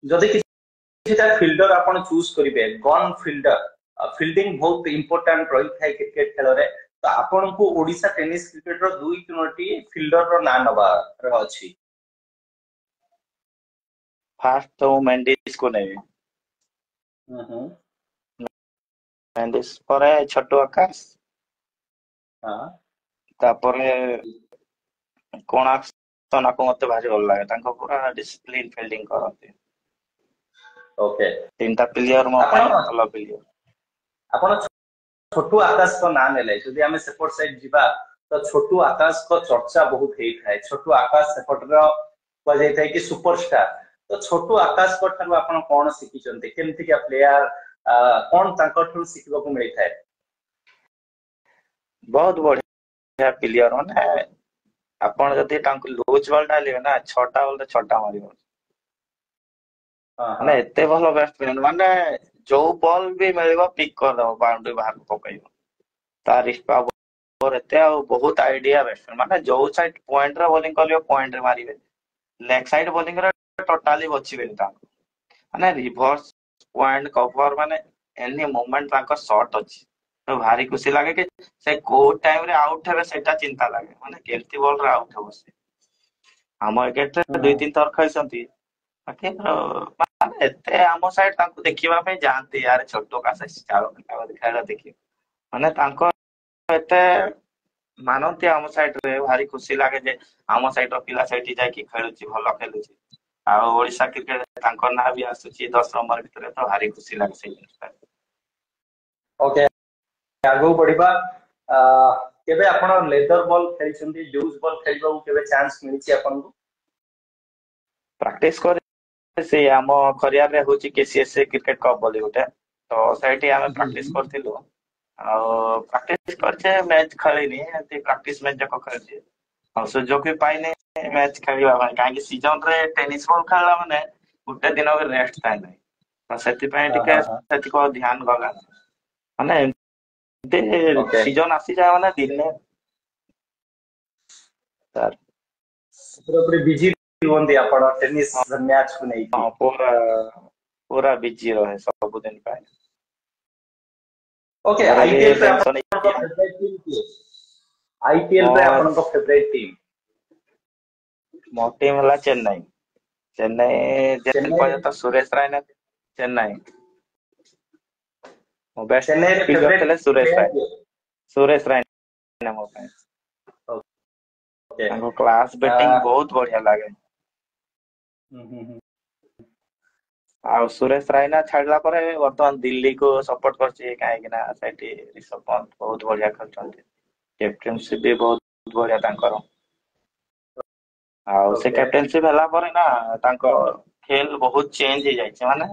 ଯଦି କିଛିଟା ଫିଲ୍ଡର ଆପଣ ଚୁଜ କରିବେ, ଗନ୍ ଫିଲ୍ଡର, ଫିଲ୍ଡିଂ ବହୁତ ଇମ୍ପୋର୍ଟାଣ୍ଟ ରହିଥାଏ କ୍ରିକେଟ ଖେଳରେ, ତ ଆପଣଙ୍କୁ ଓଡିଶା ଟେନିସ କ୍ରିକେଟ ର 2-3ଟି ଫିଲ୍ଡର ର ନାଁ ନବାର ଅଛି। ଫାଷ୍ଟ ତ ମେଣ୍ଡିସ କୁ ନେବି। ହୁଁ। ମେଣ୍ଡିସ ପରେ ଛୋଟୁ ଆକାଶ, ହଁ। ତାପରେ କୋଣାର୍କ ମତେ ଭାରି ଭଲ ଲାଗେ, ତାଙ୍କ ପୁରା ଡିସିପ୍ଲିନ ଫିଲ୍ଡିଂ କରନ୍ତି। ଓକେ ତିନିଟା ପ୍ଲେୟର ମୋ ପାଇଁ ଭଲ ପ୍ଲେୟର। ଆପଣ ଛୋଟୁ ଆକାଶଙ୍କ ନାଁ ନେଲେ, ଯଦି ଆମେ ସେପଟ ସାଇଡ ଯିବା ତ ଛୋଟୁ ଆକାଶଙ୍କ ଚର୍ଚ୍ଚା ବହୁତ ହେଇଥାଏ। ଛୋଟୁ ଆକାଶ ସେପଟର କୁହାଯାଇଥାଏ କି ସୁପରଷ୍ଟାର। ତ ଛୋଟୁ ଆକାଶଙ୍କ ଠାରୁ ଆପଣ କଣ ଶିଖିଛନ୍ତି, କେମିତିକା ପ୍ଲେୟାର, କଣ ତାଙ୍କ ଠାରୁ ଶିଖିବାକୁ ମିଳିଥାଏ? ବହୁତ ବଢିଆ ପ୍ଲେୟର, ମାନେ ଆପଣ ଯଦି ତାଙ୍କୁ ଲୁଜ ବଲ ଡାଲିବେ ନା, 6ଟା ବଲରେ 6ଟା ମାରିବ। ହଁ ହଁ ମାନେ ଏତେ ଭଲ ବ୍ୟାଟ୍ସମ୍ୟାନ, ମାନେ ଯୋଉ ବଲ ବି ମିଳିବ ପିକ୍ କରିଦବ, ବାଉଣ୍ଡ୍ରି ବାହାରକୁ ପକେଇବ। ତା ଏତେ ଆଉ ବହୁତ ଆଇଡିଆ ବ୍ୟାଟ୍ସମ୍ୟାନ, ମାନେ ଯୋଉ ସାଇଡ ପଏଣ୍ଟ ରେ ବୋଲିଂ କରିବ ପଏଣ୍ଟ ରେ ମାରିବେ, ଲେଗ ସାଇଡ ବୋଲିଂ ରେ ଟୋଟାଲି ବଚିବେନି ତାଙ୍କୁ। ମାନେ ରିଭର୍ସ ପଏଣ୍ଟ କଭର, ମାନେ ଏନି ମୁଭମେଣ୍ଟ ତାଙ୍କ ସଟ୍ ଅଛି। ତ ଭାରି ଖୁସି ଲାଗେ କି ସେ କୋଉ ଟାଇମ ରେ ଆଉଟ ହେବେ ସେଇଟା ଚିନ୍ତା ଲାଗେ, ମାନେ କେମିତି ବଲରେ ଆଉଟ ହବ ସେ। ଆମ ୱିକେଟରେ ହୁଁ 2-3 ଥର ଖେଳିଛନ୍ତି। ମାନେ ଏତେ ଆମ ସାଇଡ ତାଙ୍କୁ ଦେଖିବା ପାଇଁ ଯାଆନ୍ତି, ୟାର ଛୋଟ ଆକାଶ ଚାଲ ଖେଳ ଦେଖି, ମାନେ ତାଙ୍କ ଏତେ ମାନନ୍ତି ଆମ ସାଇଡ ରେ, ଭାରି ଖୁସି ଲାଗେ ଯେ ଆମ ସାଇଡ ର ପିଲା ସେଇଠି ଯାଇକି ଖେଳୁଛି, ଭଲ ଖେଳୁଛି। ଆଉ ଓଡିଶା କ୍ରିକେଟ ତାଙ୍କ ନାଁ ବି ଆସୁଛି 10 ନମ୍ବର ଭିତରେ, ତ ଭାରି ଖୁସି ଲାଗେ ସେଇ ଜିନିଷଟା। ଓକେ ଆଗକୁ ବଢିବା। କେବେ ଆପଣ ଲେଦର ବଲ୍ ଖେଳିଛନ୍ତି, ଜୁସ୍ ବଲ୍ ଖେଳିବାକୁ କେବେ ଚାନ୍ସ ମିଳିଛି ଆପଣଙ୍କୁ? ପ୍ରାକ୍ଟିସ କରି ସେ ଆମ ଖରିଆରରେ ହଉଛି KCSA କ୍ରିକେଟ କପ୍ ବୋଲି ଗୋଟେ, ତ ସେଇଠି ଆମେ ପ୍ରାକ୍ଟିସ କରିଥିଲୁ। ଆଉ ପ୍ରାକ୍ଟିସ କରିଛେ, ମ୍ୟାଚ ଖେଳିନି, ଏମତି ପ୍ରାକ୍ଟିସ ମ୍ୟାଚ ଯାକ ଖେଳିଛି। ଆଉ ସୁଯୋଗ ବି ପାଇନି ମ୍ୟାଚ ଖେଳିବା ପାଇଁ, କାହିଁକି ସିଜନ ରେ ଟେନିସ ବଲ ଖେଳିଲା ମାନେ ଗୋଟେ ଦିନ ବି ରେଷ୍ଟ ଥାଏ ନାହିଁ, ତ ସେଥିପାଇଁ ହଁ ଟିକେ ହଁ ହଁ ସେତିକ ଧ୍ୟାନ ଗଲା। ମାନେ ଓକେ ସିଜନ ଆସିଯାଏ ମାନେ ଦିନେ ତାର ପୁରାପୁରି ବିଜି ରୁହନ୍ତି ଆପଣ ଟେନିସ ମ୍ୟାଚ କୁ ନେଇକି? ହଁ ପୁରା ପୁରା ବିଜି ରହେ ସବୁଦିନ ପାଇଁ। ଓକେ ଘରେ ବି ଆଇପିଏଲ ରେ ଟେନସନ ଆପଣଙ୍କ ଫେଭରାଇଟ ଟିମ୍ କିଏ? ଆଇପିଏଲ ରେ ମୋ ଆପଣଙ୍କ ଫେଭରାଇଟ ଟିମ୍? ମୋ ଟିମ୍ ହେଲା ଚେନ୍ନାଇ। ଚେନ୍ନାଇ ଯେତେ ଚେନ୍ନାଇ କହିଲେ ତ ସୁରେଶ ରାଇନା ଚେନ୍ନାଇ। ମୋ ଚେନ୍ନାଇରେ ବେଷ୍ଟ ପ୍ଲେୟର ଫେଭରାଇଟ ଥିଲେ ସୁରେଶ ପ୍ଲେୟାର ରାଇନା। କିଏ? ସୁରେଶ ରାଇନା ମୋ ପାଇଁ। ଓକେ ତାଙ୍କ କ୍ଲାସ ବେଟିଂ ବହୁତ ବଢିଆ ଲାଗେ। ହୁଁ ହୁଁ ହୁଁ। ଆଉ ସୁରେଶ ରାଇନା ଛାଡିଲା ପରେ ବର୍ତ୍ତମାନ ଦିଲ୍ଲୀକୁ ସପୋର୍ଟ କରୁଛି, କାହିଁକି ନା ସେଠି ରିଷଭ ପନ୍ତ ବହୁତ ବଢିଆ ଖେଳୁଛନ୍ତି। କ୍ୟାପ୍ଟେନସିପ ବି ବହୁତ ବଢିଆ ତାଙ୍କର। ଆଉ ସେ ଓକେ କ୍ୟାପ୍ଟେନସିପ ହେଲା ପରେ ନା ତାଙ୍କ ଖେଲ ବହୁତ ଚେଞ୍ଜ ହେଇଯାଇଛି, ମାନେ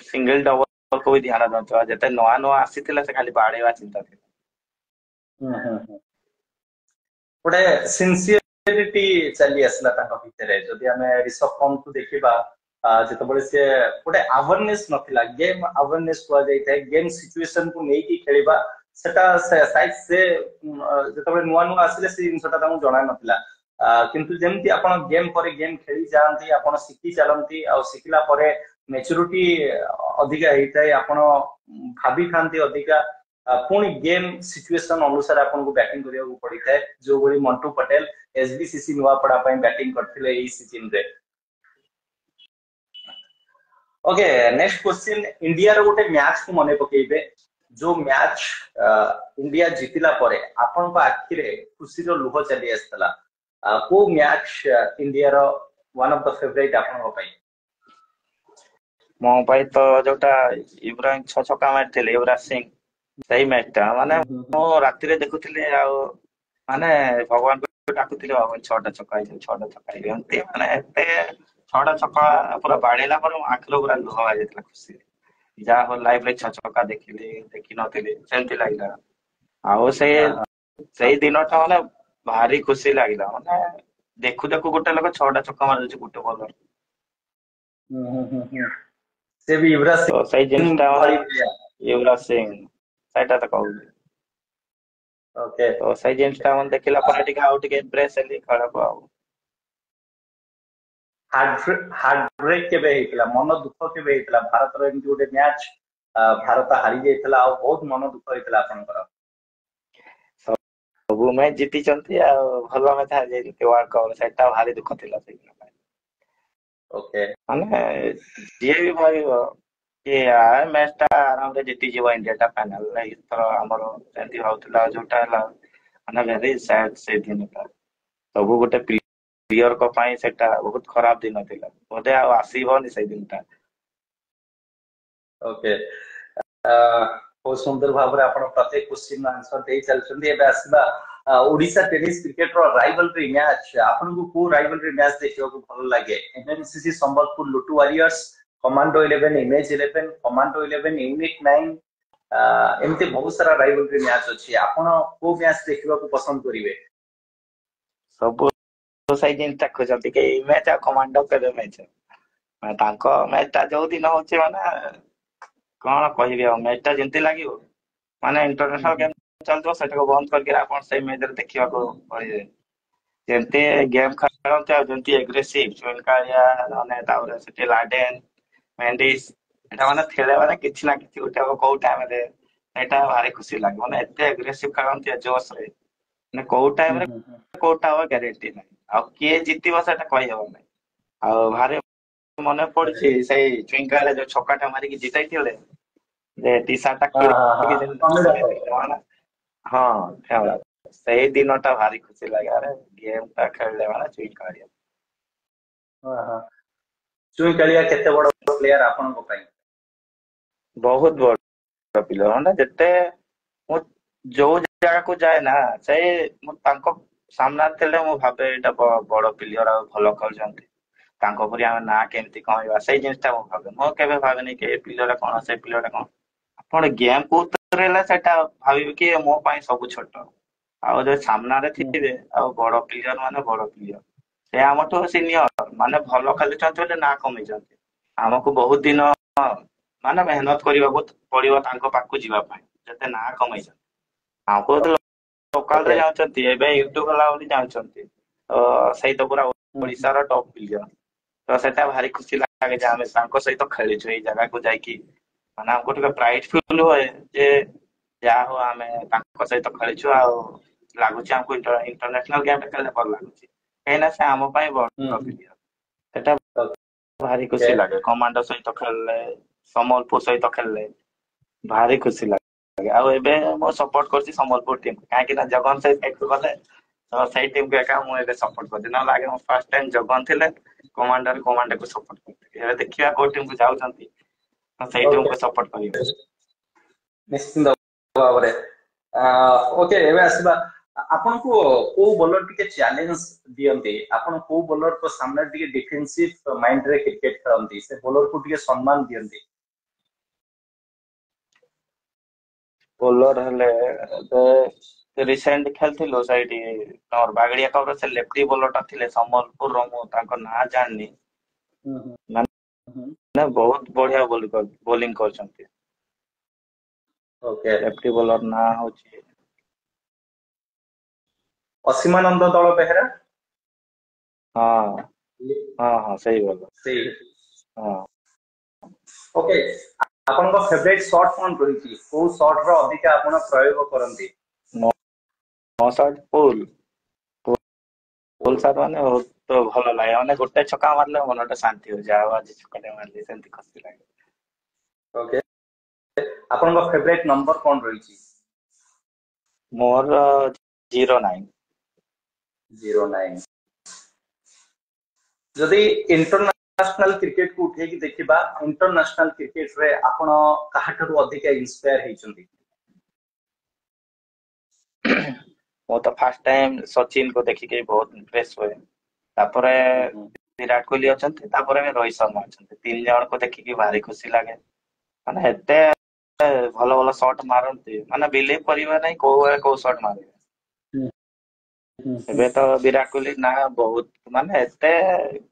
ସିଙ୍ଗଲ ଡବଲ କୁ ବି ଧ୍ୟାନ ଦଉଥିବା, ଯେତେ ନୂଆ ନୂଆ ଆସିଥିଲା ସେ ଖାଲି ବାଡେଇବା ଚିନ୍ତା ଥିଲା। ହୁଁ ହୁଁ ହୁଁ। ଗୋଟେ ସିନସିୟରିଟି ଚାଲି ଆସିଲା ତାଙ୍କ ଭିତରେ, ଯଦି ଆମେ ରିଷଭ ପନ୍ତକୁ ଦେଖିବା ଯେତେବେଳେ ସେ ଗୋଟେ ଆୱାରନେସ ନଥିଲା, ଗେମ୍ ଆୱାରନେସ କୁହାଯାଇଥାଏ, ଗେମ୍ ସିଚୁଏସନକୁ ନେଇକି ଖେଳିବା, ସେଟା ସେ ଯେତେବେଳେ ନୂଆ ନୂଆ ଆସିଲେ ସେ ଜିନିଷଟା ତାଙ୍କୁ ଜଣା ନଥିଲା। କିନ୍ତୁ ଯେମିତି ଆପଣ ଗେମ୍ ପରେ ଗେମ୍ ଖେଳି ଯାଆନ୍ତି, ଆପଣ ଶିଖି ଚାଲନ୍ତି, ଆଉ ଶିଖିଲା ପରେ ମେଚୁରିଟି ଅଧିକା ହେଇଥାଏ, ଆପଣ ଭାବିଥାନ୍ତି ଅଧିକା, ପୁଣି ଗେମ୍ ସିଚୁଏସନ ଅନୁସାରେ ଆପଣଙ୍କୁ ବ୍ୟାଟିଂ କରିବାକୁ ପଡିଥାଏ, ଯୋଉଭଳି ମଣ୍ଟୁ ପଟେଲ SBCC ନୂଆପଡା ପାଇଁ ବ୍ୟାଟିଂ କରିଥିଲେ ଏଇ ସିଜିନରେ। ଓକେ ନେକ୍ସଟ କ୍ୱେଶ୍ଚିନ୍, ଇଣ୍ଡିଆର ଗୋଟେ ମ୍ୟାଚକୁ ମନେ ପକେଇବେ, ଯୋଉ ମ୍ୟାଚ ଇଣ୍ଡିଆ ଜିତିଲା ପରେ ଆପଣଙ୍କ ଆଖିରେ ଖୁସିର ଲୁହ ଚାଲି ଆସିଥିଲା। କୋଉ ମ୍ୟାଚ ଇଣ୍ଡିଆର वन ऑफ द फेवरेट आपन भाई? ମୋ ପାଇଁ ତ ଯୋଉଟା ୟୁବରାଜ ଛକା ମାରିଥିଲେ ୟୁବରାଜ ସିଂ ସେଇ ମ୍ୟାଚ୍ ଟା ମାନେ ମୁଁ ରାତିରେ ଦେଖୁଥିଲି ଆଉ ମାନେ ଭଗବାନଙ୍କୁ ଡାକୁଥିଲି ଭଗବାନ ଛଅଟା ଛକା ହେଇଯାଉ ଛଅଟା ଛକା ହେଇଯାଉ ଏମିତି ମାନେ ଏତେ ଛଅଟା ଛକା ପୁରା ବାଡେଇଲା ପରେ ମୋ ଆଖିରୁ ପୁରା ଲୁହ ବାହାରିଯାଇଥିଲା ଖୁସି ଯାହା ହଉ ଲାଇଫ୍ ରେ ଛଅ ଛକା ଦେଖିଲି ଦେଖିନଥିଲି ସେମିତି ଲାଗିଲା ଆଉ ସେଇ ଦିନଟା ମାନେ ଭାରି ଖୁସି ଲାଗିଲା ମାନେ ଦେଖୁ ଦେଖୁ ଗୋଟେ ଲୋକ ଛଅଟା ଛକା ମାରୁଛି ଗୋଟେ ବଲର ସେ ବି युवराज ତ ସେଇ सिंह ଜିନିଷଟା ମାନେ ଭଳି ପ୍ଲେୟାର। ୟୁବରାଜ ସିଂ ସେଇଟା ତ କହୁଛି ओके। ତ ସେଇ ଜିନିଷଟା ମାନେ ଦେଖିଲା ପରେ ଟିକେ ଆଉ ଟିକେ ଇମ୍ପ୍ରେସ ହେଲି ଖେଳକୁ ଆଉ हार्ट ब्रेक केबे ହେଇଥିଲା ମନ ଦୁଃଖ କେବେ ହେଇଥିଲା ଭାରତର ଏମିତି ଗୋଟେ ମ୍ୟାଚ ଭାରତ ହାରି ଯାଇଥିଲା ଆଉ ବହୁତ ମନ ଦୁଃଖ ହେଇଥିଲା ଆପଣଙ୍କର? ସବୁ ମ୍ୟାଚ୍ ଜିତିଛନ୍ତି ଆଉ ଭଲ ମ୍ୟାଚ୍ ହାରିଯାଇଛନ୍ତି ୱାର୍ଲଡ କପ୍ ସେଟା ଭାରି ଦୁଃଖ ଥିଲା ସେଇଦିନ ପାଇଁ ओके। ମାନେ ଯିଏ ବି ଭାବିବ କି ମ୍ୟାଚ୍ ଟା ଆରାମରେ ଜିତିଯିବ ଇଣ୍ଡିଆ ଟା ଫାଇନାଲ ଏଥର ଆମର ସେମିତି ହଉଥିଲା ଯୋଉଟା ହେଲା ମାନେ ଭେରି ସ୍ୟାଡ୍ ସେଇ ଦିନଟା ସବୁ ଗୋଟେ ପ୍ଲେୟରଙ୍କ ପାଇଁ ସେଟା ବହୁତ ଖରାପ ଦିନ ଥିଲା ବୋଧେ ଆଉ ଆସିବନି ସେଇ ଦିନଟା ओके। बहुत सुंदर भाବରେ ଆପଣ ପ୍ରତ୍ୟେକ କ୍ୱେଶ୍ଚିନ୍ ଆନ୍ସର ଦେଇ ଚାଲିଛନ୍ତି ଏବେ ଆସିବା ଓଡିଶା ଟେନିସ୍ କ୍ରିକେଟ ର ରାଇଭଲରି ମ୍ୟାଚ୍ ଆପଣଙ୍କୁ କୋଉ ରାଇଭଲରି ମ୍ୟାଚ୍ ଦେଖିବାକୁ ଭଲ ଲାଗେ ଏମଏନସିସି ସମ୍ବଲପୁର ଲୁଟୁ warriors commando 11 image 11 commando 11 unit 9 ଏମିତି ବହୁତ ସାରା ରାଇଭଲରି ମ୍ୟାଚ୍ ଅଛି ଆପଣ କୋଉ ମ୍ୟାଚ୍ ଦେଖିବାକୁ ପସନ୍ଦ କରିବେ? ସବୁ ସେଇ ଜିନିଷଟା ଖୋଜନ୍ତି କି ଏଇ ମ୍ୟାଚ୍ ଆଉ କମାଣ୍ଡୋ କେବେ ମ୍ୟାଚ୍ ତାଙ୍କ ମ୍ୟାଚ୍ ଟା ଯୋଉ ଦିନ ହଉଛି ମାନେ କଣ କହିବି ଆଉ ମ୍ୟାଚ୍ ଟା ଯେମିତି ଲାଗିବ ମାନେ ଇଣ୍ଟରନ୍ୟାସନାଲ ଗେମ୍ ଚାଲିଥିବ ସେଟାକୁ ବନ୍ଦ କରିକି ଆପଣ ସେଇ ମ୍ୟାଚ୍ ରେ ଦେଖିବାକୁ ପଡିବେ ଯେମିତି ଗେମ୍ ଖେଳନ୍ତି ଆଉ ଯେମିତି ଏଗ୍ରେସିଭ ଚୁଇନକାଳିଆ ମାନେ ତାପରେ ସେଠି ଲାଡେନ ମେଣ୍ଡିସ୍ ଏଟା ମାନେ ଖେଳେ ମାନେ କିଛି ନା କିଛି ଗୋଟେ କୋଉ ଟାଇମରେ ଏଇଟା ଭାରି ଖୁସି ଲାଗେ ମାନେ ଏତେ ଏଗ୍ରେସିଭ ଖେଳନ୍ତି ଜୋସ୍ ରେ ମାନେ କୋଉ ଟାଇମରେ କୋଉଟା ହବ ଗ୍ୟାରେଣ୍ଟି ନାହିଁ ଆଉ କିଏ ଜିତିବ ସେଟା କହିହବ ନାହିଁ ଆଉ ଭାରି ମନେ ପଡୁଛି ସେଇ ଚୁଇନକାଳିଆ ଯୋଉ ଛକାଟା ମାରିକି ଜିତେଇଥିଲେ ଯେ ଟି ସାର୍ଟ ଟା ଖୋଲିକି ଯେମିତି ଦେଇଥିଲେ ମାନେ ହଁ ଖେଳ ସେଇ ଦିନ ଟା ଭାରି ଖୁସି ଲାଗେ ଆରେ ଗେମ୍ ଟା ଖେଳିଲେ ମାନେ ଚୁଇନକାଳିଆ ଚୁଇନକାଳିଆ କେତେ ବଡ ପ୍ଲେୟାର ଆପଣଙ୍କ ପାଇଁ? ବହୁତ ବଡ ପିଲା ମାନେ ଯେତେ ମୁଁ ଯୋଉ ଜାଗାକୁ ଯାଏ ନା ସେଇ ମୁଁ ତାଙ୍କ ସାମ୍ନାରେ ଥିଲେ ମୁଁ ଭାବେ ଏଇଟା ବଡ ପ୍ଲେୟର ଆଉ ଭଲ ଖେଳୁଛନ୍ତି ତାଙ୍କ ପରି ଆମେ ନା କେମିତି କହିବା ସେଇ ଜିନିଷଟା ମୁଁ ଭାବେ ମୁଁ କେବେ ଭାବେନି କି ଏ ପିଲାଟା କଣ ସେ ପିଲାଟା କଣ ଆପଣ ଗେମ୍ କୋଉଥିରେ ହେଲା ସେଟା ଭାବିବେ କି ମୋ ପାଇଁ ସବୁ ଛୋଟ ଆଉ ଯୋଉ ସାମ୍ନାରେ ଥିବେ ଆଉ ବଡ ପ୍ଲେୟର ମାନେ ବଡ ପ୍ଲେୟର ସେ ଆମଠୁ ସିନିୟର ମାନେ ଭଲ ଖେଳୁଛନ୍ତି ବୋଲି ନା କମେଇଛନ୍ତି ଆମକୁ ବହୁତ ଦିନ ମାନେ ମେହନତ କରିବାକୁ ପଡିବ ତାଙ୍କ ପାଖକୁ ଯିବା ପାଇଁ ଯେତେ ନା କମେଇଛନ୍ତି ଆମକୁ ଲୋକାଲରେ ଯାଉଛନ୍ତି ଏବେ ୟୁଟ୍ୟୁବ ହେଲା ବୋଲି ଜାଣୁଛନ୍ତି ତ ସେଇ ତ ପୁରା ଓଡିଶାର ଟପ୍ ପ୍ଲେୟର ତ ସେଟା ଭାରି ଖୁସି ଲାଗେ ଯେ ଆମେ ତାଙ୍କ ସହିତ ଖେଳିଛୁ ଏଇ ଜାଗାକୁ ଯାଇକି ମାନେ ଆମକୁ ଟିକେ ପ୍ରାଇଡ ଫିଲ୍ ହୁଏ ଯେ ଯାହା ହଉ ଆମେ ତାଙ୍କ ସହିତ ଖେଳିଛୁ ଆଉ ଲାଗୁଛି ଆମକୁ ଇଣ୍ଟରନ୍ୟାସନାଲ ଗେମ୍ ଖେଳିଲେ ଭଲ ଲାଗୁଛି କାହିଁକିନା ସେ ଆମ ପାଇଁ ବଡ ପ୍ଲେୟର ସେଟା ଭାରି ଖୁସି ଲାଗେ କମାଣ୍ଡୋ ସହିତ ଖେଳିଲେ ସମ୍ବଲପୁର ସହିତ ଖେଳିଲେ ଭାରି ଖୁସି ଲାଗେ ଆଉ ଏବେ ମୁଁ ସପୋର୍ଟ କରୁଛି ସମ୍ବଲପୁର ଟିମ୍ କାହିଁକି ନା ଜଗନ ସହିତ ଗଲେ ତ ସେଇ ଟିମ୍ କୁ ଏକା ମୁଁ ଏବେ ସପୋର୍ଟ କରୁଛି ନହେଲେ ଆଗେ ମୁଁ ଫାର୍ଷ୍ଟ ଟାଇମ୍ ଜଗନ ଥିଲେ କମାଣ୍ଡୋକୁ ସପୋର୍ଟ କରୁଥିଲି ଏବେ ଦେଖିବା କୋଉ ଟିମ୍ କୁ ଯାଉଛନ୍ତି ସେଇ ଟିମ୍ କୁ ସପୋର୍ଟ କରିବେ ନିଶ୍ଚିନ୍ତ ଭାବରେ ଓକେ ଏବେ ଆସିବା ଆପଣଙ୍କୁ କୋଉ ବୋଲର ଟିକେ ଚ୍ୟାଲେଞ୍ଜ ଦିଅନ୍ତି ଆପଣ କୋଉ ବୋଲରଙ୍କ ସାମ୍ନାରେ ଟିକେ ଡିଫେନ୍ସିଭ ମାଇଣ୍ଡରେ କ୍ରିକେଟ ଖେଳନ୍ତି ସେ ବୋଲରକୁ ଟିକେ ସମ୍ମାନ ଦିଅନ୍ତି? ବୋଲର ହେଲେ ଏବେ ରିସେଣ୍ଟ ଖେଳିଥିଲୁ ସେଇଠି ତମର ବାଗଡିଆ କପର ସେ ଲେଫ୍ଟି ବୋଲର ଟା ଥିଲେ ସମ୍ବଲପୁରର ମୁଁ ତାଙ୍କ ନାଁ ଜାଣିନି ମାନେ ବହୁତ ବଢିଆ ବୋଲିଂ କରୁଛନ୍ତି ଓକେ। ଲେଫ୍ଟି ବୋଲର ନାଁ ହଉଛି ଅସୀମାନନ୍ଦ ଦଳ ବେହେରା? ହଁ ହଁ ହଁ ସେଇ ବୋଲର ସେଇ ହଁ ଓକେ ଆପଣଙ୍କ ଫେଭରାଇଟ ସଟ୍ କଣ ରହିଛି କୋଉ ସଟ୍ ର ଅଧିକା ଆପଣ ପ୍ରୟୋଗ କରନ୍ତି? ମୋ ସଟ୍ ଫୁଲ ସାଟ୍ ମାନେ ବହୁତ ଭଲ ଲାଗେ ମାନେ ଗୋଟେ ଛକା ମାରିଲେ ମନଟା ଶାନ୍ତି ହଉଛି ଆଉ ଆଜି ଛକାଟେ ମାରିଲି ସେମିତି ଖୁସି ଲାଗେ ଓକେ ଆପଣଙ୍କ ଫେଭରାଇଟ ନମ୍ବର କଣ ରହିଛି? ମୋର 09 09 जदि इंटरनेशनल क्रिकेट को उठे देखा इंटरनेशनल क्रिकेट रे आपण काहाठू अधिक इंस्पायर हेचंती वो तो फर्स्ट टाइम सचिन को देखिके बहुत इम्प्रेस हुए तापरे विराट कोहली अछंती तापरे में रोहित शर्मा अछंती तीन जण को देखिके भारी खुशी लागे माने एते भलो भलो शॉट मारंती माने बिलीव करिवा नै को शॉट मारे एबे तो विराट कोहली ना बहुत माने एते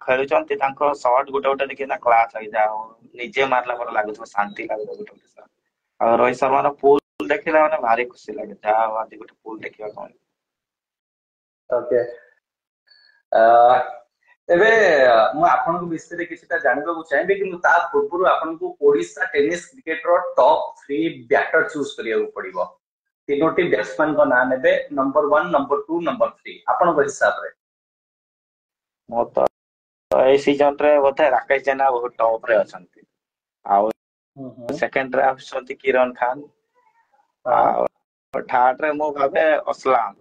खेलुचंती तांको शॉट गुटे गुटे देखि ना क्लास हो जाओ निजे मारला पर लागुतो शांति लागुतो गुटे गुटे शॉट और रोहित शर्मा रो पुल देखिला माने भारी खुशी लागे जा आज गुटे पुल देखिवा कोन ओके एबे मु आपन को विषय रे किछटा जानबा को चाहेबे किंतु ता पूर्व आपन को ओडिसा टेनिस क्रिकेट रो टॉप 3 बैटर चूज करिया पड़िबो तीनोटी बैट्समैन को नाम नेबे नंबर 1 नंबर 2 नंबर 3 आपन को हिसाब रे मो तो ए सीजन रे बोथे राकेश जेना बहुत टॉप रे अछंती आ सेकंड रे आछंती किरण खान आ थर्ड रे मो भाबे असलान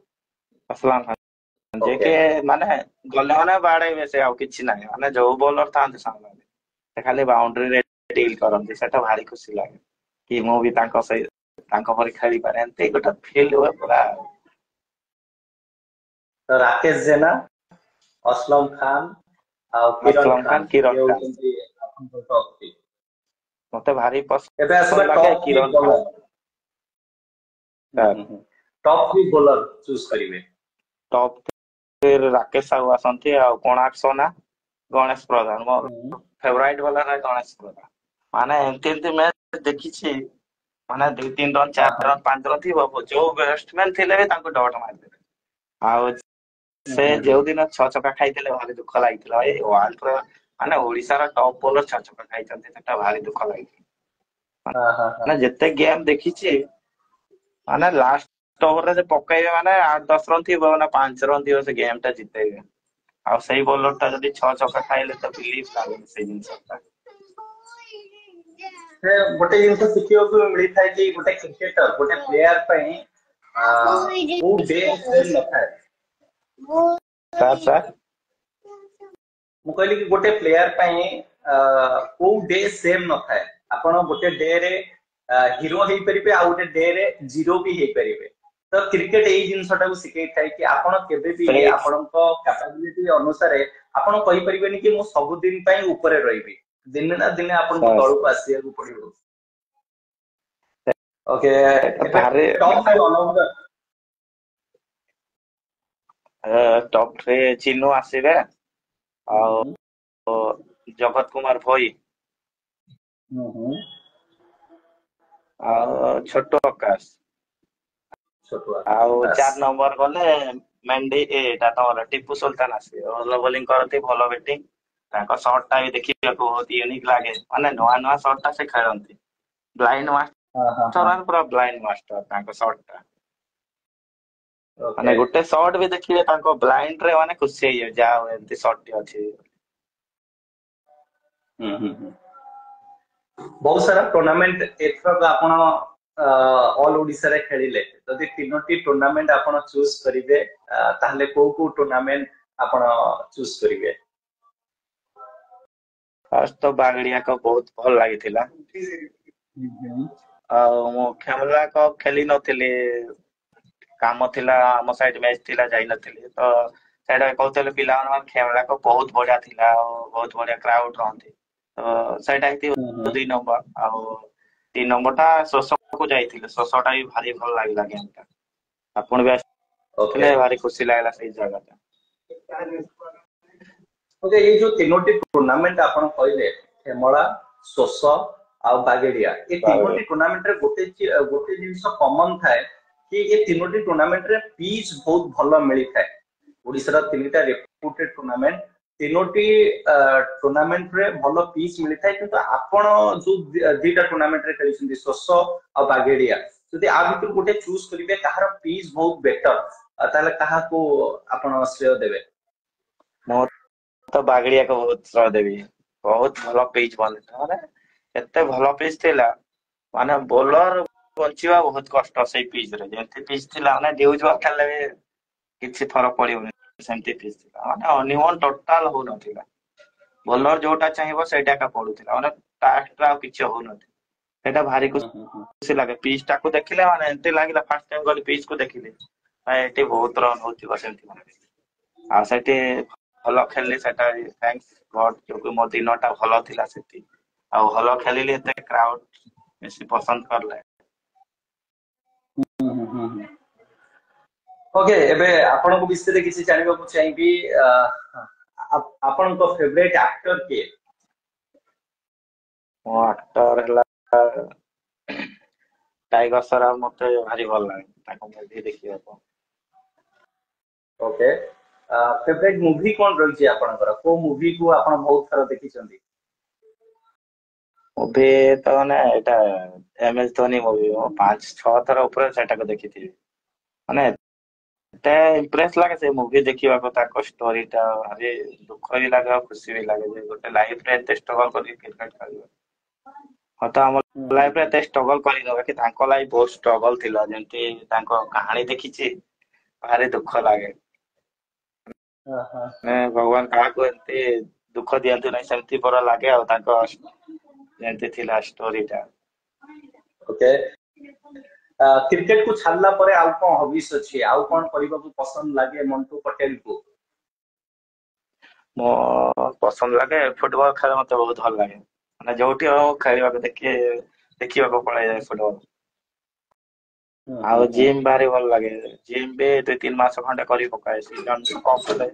खान जे के माने गले माने बाडे बेसे आ किछि नै माने जो बॉलर थांते सामने से खाली बाउंड्री रे डील करंती सेटा भारी खुशी लागे कि मो भी तांको से तांको पर खेली पारे एते गोटा फील हुए पूरा तो राकेश जेना असलम खान आ किरण खान आपन को टॉप 3 मते भारी पसंद एबे असला टॉप किरण खान टॉप 3 बॉलर चूज करिवे टॉप फिर राकेश साहू आसंती आ कोणार्क सोना गणेश प्रधान मोर फेवरेट बॉलर है गणेश प्रधान माने एंती मैच देखि छी माने 2-3 रन 4 रन 5 रन थी जो बैट्समैन थिले भी ताको डॉट मार दे आ से जेउ दिन 6 छक्का खाइतले भारी दुख लागितला ए वर्ल्ड रो माने ओडिसा रो टॉप बॉलर 6 छक्का खाइतंती सेटा भारी दुख लागितला माने जत्ते गेम देखि छी माने लास्ट ओवर रे पकाइबे माने 8-10 रन थी ना 5 रन थी से गेम टा जितेबे आ सही बॉलर टा जदी 6 छक्का खाइले तो बिलीव लागे से जिन सकता से गोटे जिंस सिखियो को मिली थाए कि गोटे क्रिकेटर गोटे प्लेयर पई वो डे न थाए सर मु कहली कि गोटे प्लेयर पई को डे सेम न थाए आपण गोटे डे रे हीरो हे परिबे आ गोटे डे रे जीरो भी हे परिबे तो क्रिकेट एई जिंसटा को सिखै थाए कि आपण केबे भी आपण को कैपेबिलिटी अनुसार आपण कहि परिबेनी कि मु सब दिन पई ऊपर रहिबी दिन ना दिन आपण को तळ को आसिया को पड़िबो ओके टॉप 3 चिन्नू आसीबे आ जगत कुमार भोई आ छोटो आकाश आ 4 नंबर गले मेंडी एटा तोर टिप्पू सुल्तान आसी भलो बॉलिंग करती भलो बैटिंग ताको शॉट टा भी देखिया को बहुत यूनिक लागे माने नवा नवा शॉट टा से खेलंती ब्लाइंड मास्टर पूरा ब्लाइंड मास्टर ताको शॉट टा माने गुटे शॉट भी देखिए ताको ब्लाइंड रे माने खुशी हे जाओ एंती शॉट टी अछि बहुत सारा टूर्नामेंट एथर आपण ऑल ओडिसा रे खेलिले जदि तीनोटी टूर्नामेंट आपण चूज करिवे ताहले को टूर्नामेंट आपण चूज करिवे फर्स्ट तो बागड़िया को बहुत भल लागिथिला आ मो खेमला को खेली नथिले काम थिला हम साइड मैच थिला जाई नथिले तो साइड कहतले पिला खेमला को बहुत बढ़िया थिला बहुत बढ़िया क्राउड रहंती तो साइड आइती 2 नंबर आ 3 नंबर टा सोसो को जाइथिले सोसोटा भी भारी भल लागिला गेम टा आपण भी ओके भारी खुशी लागला सही जगह ता ओके ये जो तीनोटी टूर्नामेंट आपण कहले खेमला सोसो आ बागेडिया ए तीनोटी टूर्नामेंट रे गोटे जिंस कॉमन थाए कि ये तीनोटी टूर्नामेंट रे पिच बहुत भलो मिली थाए ओडिसा रा तीनटा रेपुटेड टूर्नामेंट तीनोटी टूर्नामेंट रे भलो पिच मिली थाए किंतु आपण जो दीटा टूर्नामेंट रे खेलिसंदी सोसो आ बागेडिया जदि आ भीतर गोटे चूज करिवे कहार पिच बहुत बेटर ताले कहा को आपण श्रेय देबे मो तो बागड़िया को बहुत श्रेय देबी बहुत भलो पिच बन माने एते भलो पिच थिला माने बॉलर बचिवा बहुत कष्ट से पिच रे जेंति पिच थिला माने ड्यूज बॉल खेलले किछि फरक पड़ियो सेंति पिच थिला माने अनिवन टोटल हो नथिला ବୋଲର ଯୋଉଟା ଚାହିଁବ ସେଇଟା ଏକା ପଡୁଥିଲା ମାନେ ଟାସ୍କ ଆଉ କିଛି ହଉନଥିଲା। ସେଇଟା ଭାରି ଖୁସି ଲାଗେ ପିଚ୍ ଟାକୁ ଦେଖିଲେ ମାନେ ଏମିତି ଲାଗିଲା ଫାର୍ଷ୍ଟ ଟାଇମ ଗଲି ପିଚ୍ କୁ ଦେଖିଲି ଏଠି ବହୁତ ରନ୍ ହଉଥିବ ସେମିତି ମାନେ ଆଉ ସେଠି ଭଲ ଖେଳିଲି ସେଟା ଥ୍ୟାଙ୍କ୍ସ ଗଡ୍ ଯୋଗୁ ମୋ ଦିନଟା ଭଲ ଥିଲା ସେଠି ଆଉ ଭଲ ଖେଳିଲି ଏତେ କ୍ରାଉଡ ବେଶୀ ପସନ୍ଦ କଲେ। ଓକେ ଏବେ ଆପଣଙ୍କ ବିଷୟରେ କିଛି ଜାଣିବାକୁ ଚାହିଁବି ଆପଣଙ୍କ ଫେଭରେଟ ଆକ୍ଟର କିଏ? ମୋ ଆକ୍ଟର ହେଲା ଟାଇଗର ସରାଫ ମତେ ଭାରି ଭଲ ଲାଗେ ତାଙ୍କ ମୁଭି ଦେଖିବାକୁ। ଓକେ ଫେଭରେଟ ମୁଭି କଣ ରହିଛି ଆପଣଙ୍କର କୋଉ ମୁଭି କୁ ଆପଣ ବହୁତ ଥର ଦେଖିଛନ୍ତି? ମୁଭି ତ ମାନେ ଏଇଟା MS ଧୋନି ମୁଭି ମୁଁ 5-6 ଥର ଉପରେ ସେଟାକୁ ଦେଖିଥିଲି ମାନେ ଏତେ ଇମ୍ପ୍ରେସ ଲାଗେ ସେ ମୁଭି ଦେଖିବାକୁ ତାଙ୍କ ଷ୍ଟୋରି ଟା ଭାରି ଦୁଃଖ ବି ଲାଗେ ଆଉ ଖୁସି ବି ଲାଗେ ଯେ ଗୋଟେ ଲାଇଫରେ ଏତେ ଷ୍ଟ୍ରଗଲ କରି କ୍ରିକେଟ ଖେଳିବ। ହଁ ତ ଆମ ଲାଇଫରେ ଏତେ ଷ୍ଟ୍ରଗଲ କରିନୁ ବାକି ତାଙ୍କ ଲାଇଫ ବହୁତ ଷ୍ଟ୍ରଗଲ ଥିଲା ଯେମିତି ତାଙ୍କ କାହାଣୀ ଦେଖିଛି ଭାରି ଦୁଃଖ ଲାଗେ। ଭଗବାନ କାହାକୁ ଏମିତି ଦୁଃଖ ଦିଅନ୍ତୁ ନାହିଁ ସେମିତି ପରା ଲାଗେ ଆଉ ତାଙ୍କ ଯେମିତି ଥିଲା ଷ୍ଟୋରିଟା। ଓକେ କ୍ରିକେଟ କୁ ଛାଡିଲା ପରେ ଆଉ କଣ ହବିସ୍ ଅଛି ଆଉ କଣ କରିବାକୁ ପସନ୍ଦ ଲାଗେ ମଣ୍ଟୁ ପଟେଲ କୁ? ମୋ ପସନ୍ଦ ଲାଗେ ଫୁଟବଲ ଖେଳ ମତେ ବହୁତ ଭଲ ଲାଗେ ମାନେ ଯୋଉଠି ହଉ ଖେଳିବାକୁ ଦେଖିବାକୁ ପଳେଇଯାଏ ଫୁଟବଲ। ଆଉ ଜିମ୍ ଭାରି ଭଲ ଲାଗେ ଜିମ୍ ବି 2-3 ମାସ ଖଣ୍ଡେ କରି ପକାଏ ସିଜନ କମ୍ ହେଲେ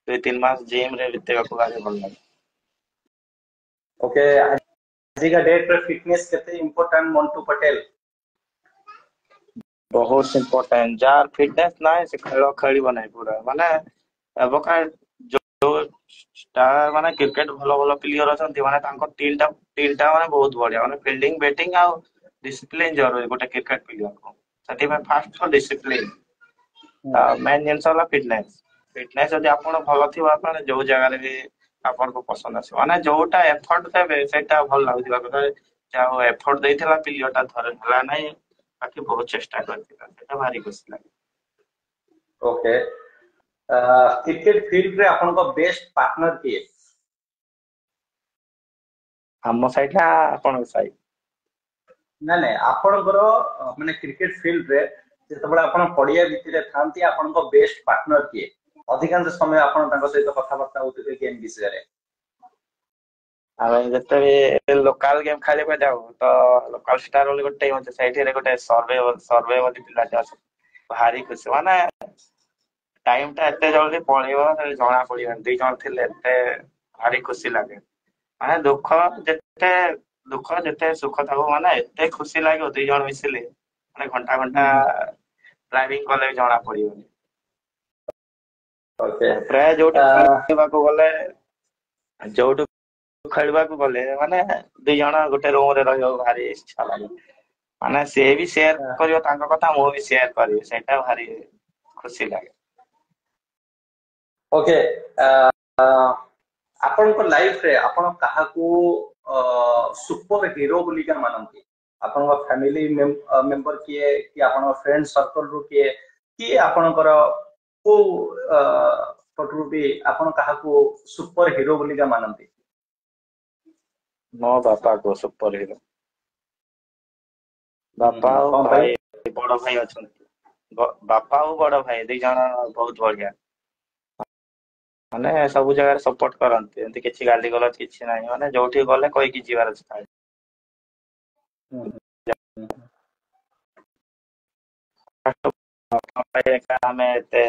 2-3 ମାସ ଜିମ୍ ରେ ବିତେଇବାକୁ ଭାରି ଭଲ ଲାଗେ। ଓକେ ଆଜିକା ଡେଟରେ ଫିଟନେସ କେତେ ଇମ୍ପୋର୍ଟାଣ୍ଟ ମଣ୍ଟୁ ପଟେଲ? ବହୁତ ଇମ୍ପୋର୍ଟାଣ୍ଟ ଯାହାର ଫିଟନେସ ନାହିଁ ସେ ଖେଳ ଖେଳିବ ନାହିଁ ପୁରା ମାନେ ଏବେକା ଯୋଉ ମାନେ କ୍ରିକେଟ ଭଲ ଭଲ ପ୍ଲେୟର ଅଛନ୍ତି ମାନେ ତାଙ୍କ ଟିମ୍ ଟା ମାନେ ବହୁତ ବଢିଆ ମାନେ ଫିଲ୍ଡିଂ ବ୍ୟାଟିଂ ଆଉ ଡିସିପ୍ଲିନ ଜରୁରୀ ଗୋଟେ କ୍ରିକେଟ ପ୍ଲେୟରକୁ ସେଥିପାଇଁ ଫାଷ୍ଟ ଡିସିପ୍ଲିନ ମେନ୍ ଜିନିଷ ହେଲା ଫିଟନେସ। ଫିଟନେସ ଯଦି ଆପଣ ଭଲ ଥିବ ଆପଣ ଯୋଉ ଜାଗାରେ ବି ଆପଣଙ୍କୁ ପସନ୍ଦ ଆସିବ ମାନେ ଯୋଉଟା ଏଫର୍ଟ ଦେବେ ସେଇଟା ଭଲ ଲାଗୁଥିବା କଥା ଯାହା ଏଫର୍ଟ ଦେଇଥିଲା ପିଲିୟଟା ଥରେ ହେଲା ନାହିଁ ବାକି ବହୁତ ଚେଷ୍ଟା କରିଥିଲା ସେଇଟା ଭାରି ଖୁସି ଲାଗେ। ଓକେ କ୍ରିକେଟ ଫିଲ୍ଡରେ ଆପଣଙ୍କ ବେଷ୍ଟ ପାର୍ଟନର କିଏ? ଆମ ସାଇଡ ନା ଆପଣଙ୍କ ସାଇଡ? ନାଇଁ ନାଇଁ ଆପଣଙ୍କର ମାନେ କ୍ରିକେଟ ଫିଲ୍ଡରେ ଯେତେବେଳେ ଆପଣ ପଡିଆ ଭିତରେ ଥାନ୍ତି ଆପଣଙ୍କ ବେଷ୍ଟ ପାର୍ଟନର କିଏ? ଅଧିକାଂଶ ସମୟ ଆପଣ ତାଙ୍କ ସହିତ କଥାବାର୍ତ୍ତା ହଉଥିବେ ଗେମ୍ ବିଷୟରେ। ଆମେ ଯେତେ ବି ଲୋକାଲ ଗେମ୍ ଖେଳିବାକୁ ଯାଉ ତ ଲୋକାଲ ଷ୍ଟାର ବୋଲି ଗୋଟେ ଟିମ୍ ଅଛି ସେଇଠିରେ ଗୋଟେ ସର୍ଭେ ବୋଲି ପିଲାଟେ ଅଛି ଭାରି ଖୁସି ମାନେ ଟାଇମ ଟା ଏତେ ଜଲଦି ପଳେଇବ ଜଣା ପଡିବନି 2 ଜଣ ଥିଲେ ଏତେ ଭାରି ଖୁସି ଲାଗେ। ମାନେ ଦୁଃଖ ଯେତେ ସୁଖ ଥାଉ ମାନେ ଏତେ ଖୁସି ଲାଗିବ 2 ଜଣ ମିଶିଲେ ମାନେ ଘଣ୍ଟା ଘଣ୍ଟା ଡ୍ରାଇଭିଂ କଲେ ବି ଜଣା ପଡିବନି। ଓକେ ପ୍ରାୟ ଯୋଉଠି ଖେଳିବାକୁ ଗଲେ ଯୋଉଠୁ ଖେଳିବାକୁ ଗଲେ ମାନେ 2 ଜଣ ଗୋଟେ ରୁମ ରେ ରହିବାକୁ ଭାରି ଇଚ୍ଛା ଲାଗେ। ମାନେ ସିଏ ବି ସେୟାର କରିବ ତାଙ୍କ କଥା ମୁଁ ବି ସେୟାର କରିବି ସେଇଟା ଭାରି ଖୁସି ଲାଗେ। ଓକେ ଆପଣଙ୍କ ଲାଇଫରେ ଆପଣ କାହାକୁ ସୁପର ହିରୋ ବୋଲିକା ମାନନ୍ତି? ଆପଣଙ୍କ ଫ୍ୟାମିଲି ମେମ୍ବର କିଏ କି ଆପଣଙ୍କ ଫ୍ରେଣ୍ଡ ସର୍କଲ ରୁ କିଏ କି ଆପଣଙ୍କର କୋଉ ପଟରୁ ବି ଆପଣ କାହାକୁ ସୁପର ହିରୋ ବୋଲିକା ମାନନ୍ତି? ମୋ ବାପା କୁ ସୁପର ହିରୋ। ବାପା ଆଉ କଣ ପାଇଁ? ଭାଇ ବଡ ଭାଇ ଅଛନ୍ତି ବାପା ଆଉ ବଡ ଭାଇ 2 ଜଣ ବହୁତ ବଢିଆ। ମାନେ ସବୁ ଜାଗାରେ ସପୋର୍ଟ କରନ୍ତି ଏମିତି କିଛି ଗାଲି ଗଲଜ କିଛି ନାହିଁ ମାନେ ଯୋଉଠି ଗଲେ କହିକି ଯିବାର ଅଛି। ଆମେ ଏତେ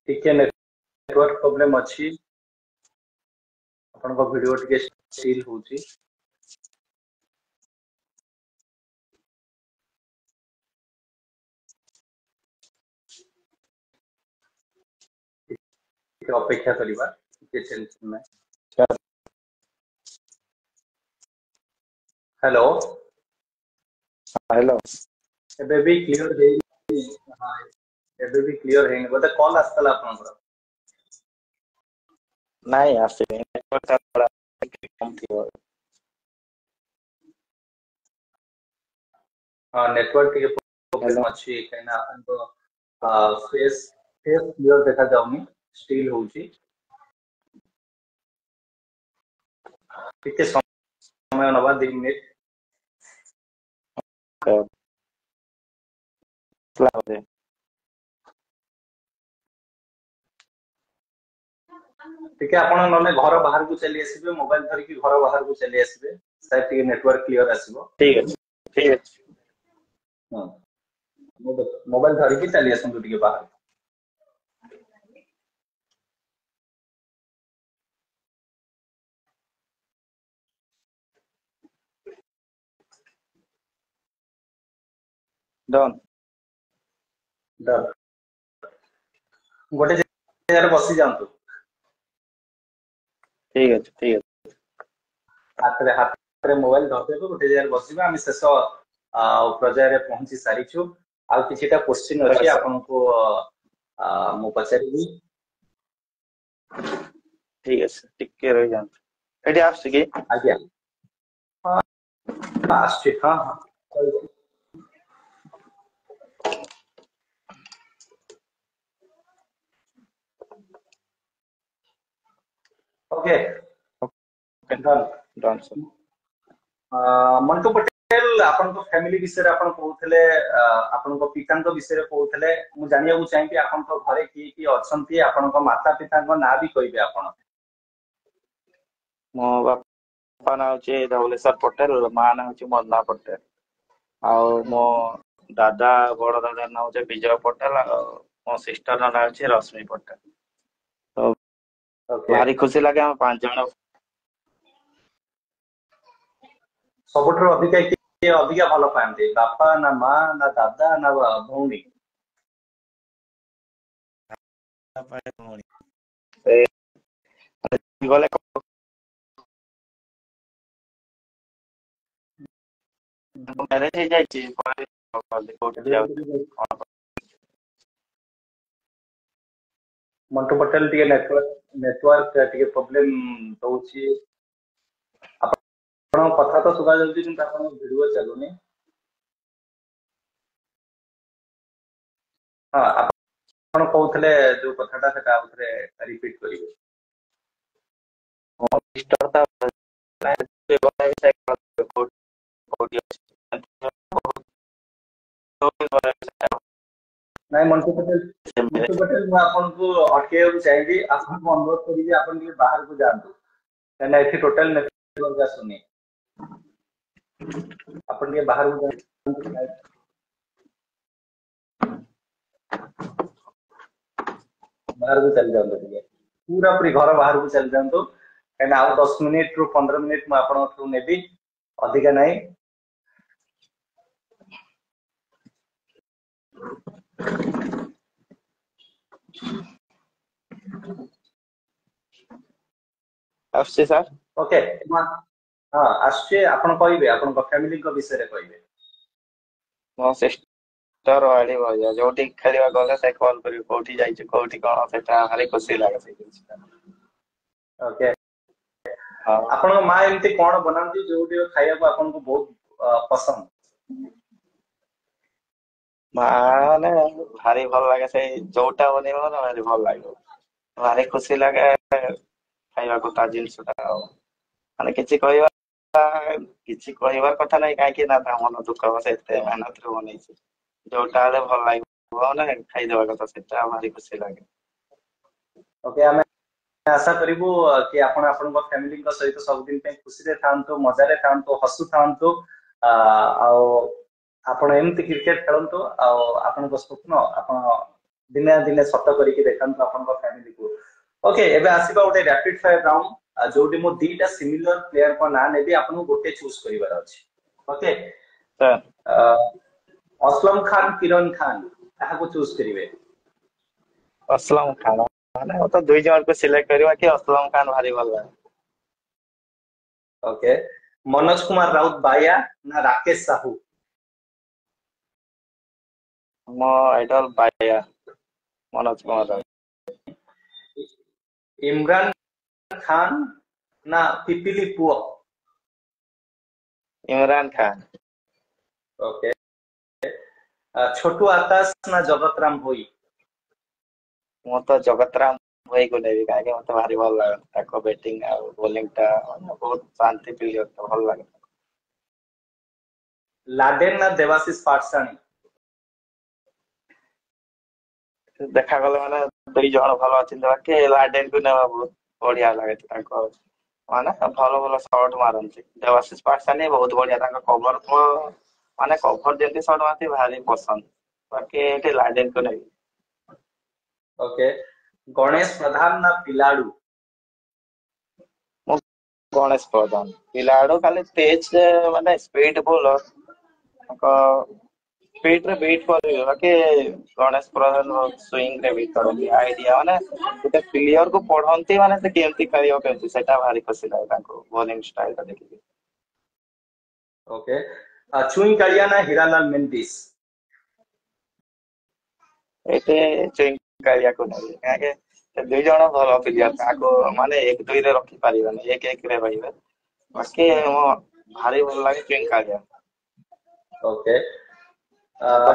ଟିକେ ନେଟୱାର୍କ ପ୍ରୋବ୍ଲେମ ଅଛି ଆପଣଙ୍କ ଭିଡିଓ ଟିକେ ଷ୍ଟିଲ୍ ହଉଛି। ଟିକେ ଅପେକ୍ଷା କରିବା କିଛି ଟେନସନ ନାହିଁ। ହ୍ୟାଲୋ ହ୍ୟାଲୋ ଏବେ ବି କ୍ଲିୟର ହେଇନି ଏବେ ବି କ୍ଲିୟର ହେଇନି ବୋଧେ କଲ୍ ଆସିଥିଲା ଆପଣଙ୍କର? ନାଇଁ ଆସିନି हाँ नेटवर्क टिके हेलो प्रोब्लेम अछि कहिना अपन फेस फेस क्लियर देखा जाउनी स्टिल होउची टिके समय नबा 2 मिनिट बोधे टिके आपण नले घर बाहर को चली आसीबे मोबाइल धरि की घर बाहर को चली आसीबे शायद टिके नेटवर्क क्लियर आसीबो ठीक है ठीक है हां मोबाइल धरि की चली आसंतु टिके बाहर डन डर गोटे जगह बसी जांतु ठीक है हाथ मोबाइल धरते तो गोटे जगह बसिबा हम शेष पर्याय पहुंची सारिछु आ किछिटा क्वेश्चन अछि आपनको मु पचारिबी ठीक है टिके रही जान एडी आस की आज्ञा हाँ आश्चर्य हाँ हाँ okay done done sir Mantu Patel आपनको फैमिली विषय आपण कहउथले आपनको पितांक विषय कहउथले मु जानिया को चाहिबी आपनको घरे की अछंती आपनको माता पितांक ना भी कहबे आपण मो बापा ना होची धवलेश्वर पटेल मां ना होची मन्ना पटेल आउ मो दादा बड़ दादा ना होची विजय पटेल मो सिस्टर ना होची रश्मि पटेल तो ओके भारी खुशी लगे हम 5 जण सबुठु अधिका किए अधिका भलो पाएंते बापा ना मां ना दादा ना भौणी गले मैरिज हो जाइए मंटू पटेल टिके नेटवर्क टिके प्रॉब्लम दउची आपण कथा तो सुगा जल्दी किंतु आपण वीडियो चलुनी हां आपण कहउथले जो कथाटा सेटा उतरे रिपीट करिवे सिस्टर था नहीं मंटू पटेल मैं आपन को अटके चाहिए आपन को अनुरोध करी आपन के बाहर को जानतु कहना एथि टोटल नेटवर्क का सुनी अपन के बाहर को जानतु बाहर को चल जाओ ठीक है पूरा पूरी घर बाहर को चल जाओ कहना आउ 10 मिनिट रु 15 मिनिट मैं आपन थ्रू नेबी अधिका नहीं आसे सर ओके हां आसे आपन कहबे आपन को फैमिली को विषय रे कहबे मो सिस्टर वाली भैया जोटी खेलिबा गले से कॉल करी कोठी जाई छ कोठी कोन सेटा भारी खुशी लागे से ओके हां आपन मां एमती कोन बनांती जोटी खाइया को आपन को बहुत पसंद माने भारी भल लागे से जोटा बनेबो ना भारी भल लागे भारी खुशी लागे खाइबा को ता जिनसटा माने किछि कहबार कथा नहीं काहे कि ना मन दुख हो सेते मेहनत रे बनै छै जोटा ले भल लागे ना खाइ देबा कथा सेटा भारी खुशी लागे ओके हमें आशा करिबो कि आपण आपण को फैमिली को सहित सब दिन पे खुशी रे थांतो मजा रे थांतो हसु थांतो आ आपण एमती क्रिकेट खेलंतो आ आपण को स्वप्न आपण दिने दिने सत करिके देखंतो आपण को फैमिली को ओके एबे आसीबा ओटे रैपिड फायर राउंड जोटी मो दीटा सिमिलर प्लेयर को ना नेबी आपण गोटे चूज करिवार अछि ओके सर असलम खान किरण खान ताहा को चूज करिवे असलम खान माने तो दुई जण को सिलेक्ट करबा कि असलम खान भारी भल लागे ओके मनोज कुमार राउत बाया ना राकेश साहू मो आइडल बाया मनोज कुमार इमरान खान ना पिपिली पुओ इमरान खान ओके छोटू आकाश ना जगत राम होई? ମୁଁ ତ ଜଗତରାମ ଭାଇକୁ ନେବି କାହିଁକି ମତେ ଭାରି ଭଲ ଲାଗେ ତାଙ୍କ ବ୍ୟାଟିଂ ଆଉ ବୋଲିଂ ଟା ମାନେ ବହୁତ ଶାନ୍ତି ପ୍ରିୟ ଭଲ ଲାଗେ। लाडेन ना देवाशीष पाटसाणी? ଦେଖାଗଲେ ମାନେ ଦୁଇ ଜଣ ଭଲ ଅଛନ୍ତି ବାକି ଲାଡେନକୁ ନେବା ବହୁତ ବଢିଆ ଲାଗେ ତାଙ୍କ ମାନେ ଭଲ ଭଲ ସଟ୍ ମାରନ୍ତି। ଦେବାଶିଷ ପାଟସାନୀ ବହୁତ ବଢିଆ ତାଙ୍କ କଭର ମାନେ କଭର ଯେମିତି ସଟ୍ ମାରନ୍ତି ଭାରି ପସନ୍ଦ ବାକି ଏଠି ଲାଡେନକୁ ନେବି। ओके। गणेश प्रधान ना पिलाडू? ମୁଁ ଗଣେଶ ପ୍ରଧାନ ପିଲାଆଡୁ ଖାଲି ତେଜ ମାନେ ସ୍ପିଡ ବୋଲର ତାଙ୍କ ସ୍ପିଡ ରେ ବିଟ୍ କରିବେ ବାକି ଗଣେଶ ପ୍ରଧାନ ସୁଇଙ୍ଗ ରେ ବିଟ୍ କରନ୍ତି ଆଇଡିଆ ମାନେ ଗୋଟେ ପ୍ଲେୟର କୁ ପଢନ୍ତି ମାନେ ସେ କେମିତି ଖେଳିବ କେମିତି ସେଟା ଭାରି ଖୁସି ଲାଗେ ତାଙ୍କୁ ବୋଲିଂ ଷ୍ଟାଇଲ ଟା ଦେଖିକି। ओके। चुई कालिया ना हीरालाल मेंडिस? ଏଇଠି ଚୁଇଙ୍କାଳିଆକୁ ନେବି କାହିଁକି ସେ ଦୁଇ ଜଣ ଭଲ ପ୍ଲେୟର ତାକୁ ମାନେ ଏକ ଦୁଇରେ ରଖିପାରିବେନି ଏକ ଏକରେ ରହିବେ ବାକି ମୋ ଭାରି ଭଲ ଲାଗେ ଚୁଇଙ୍କାଳିଆ। ओके।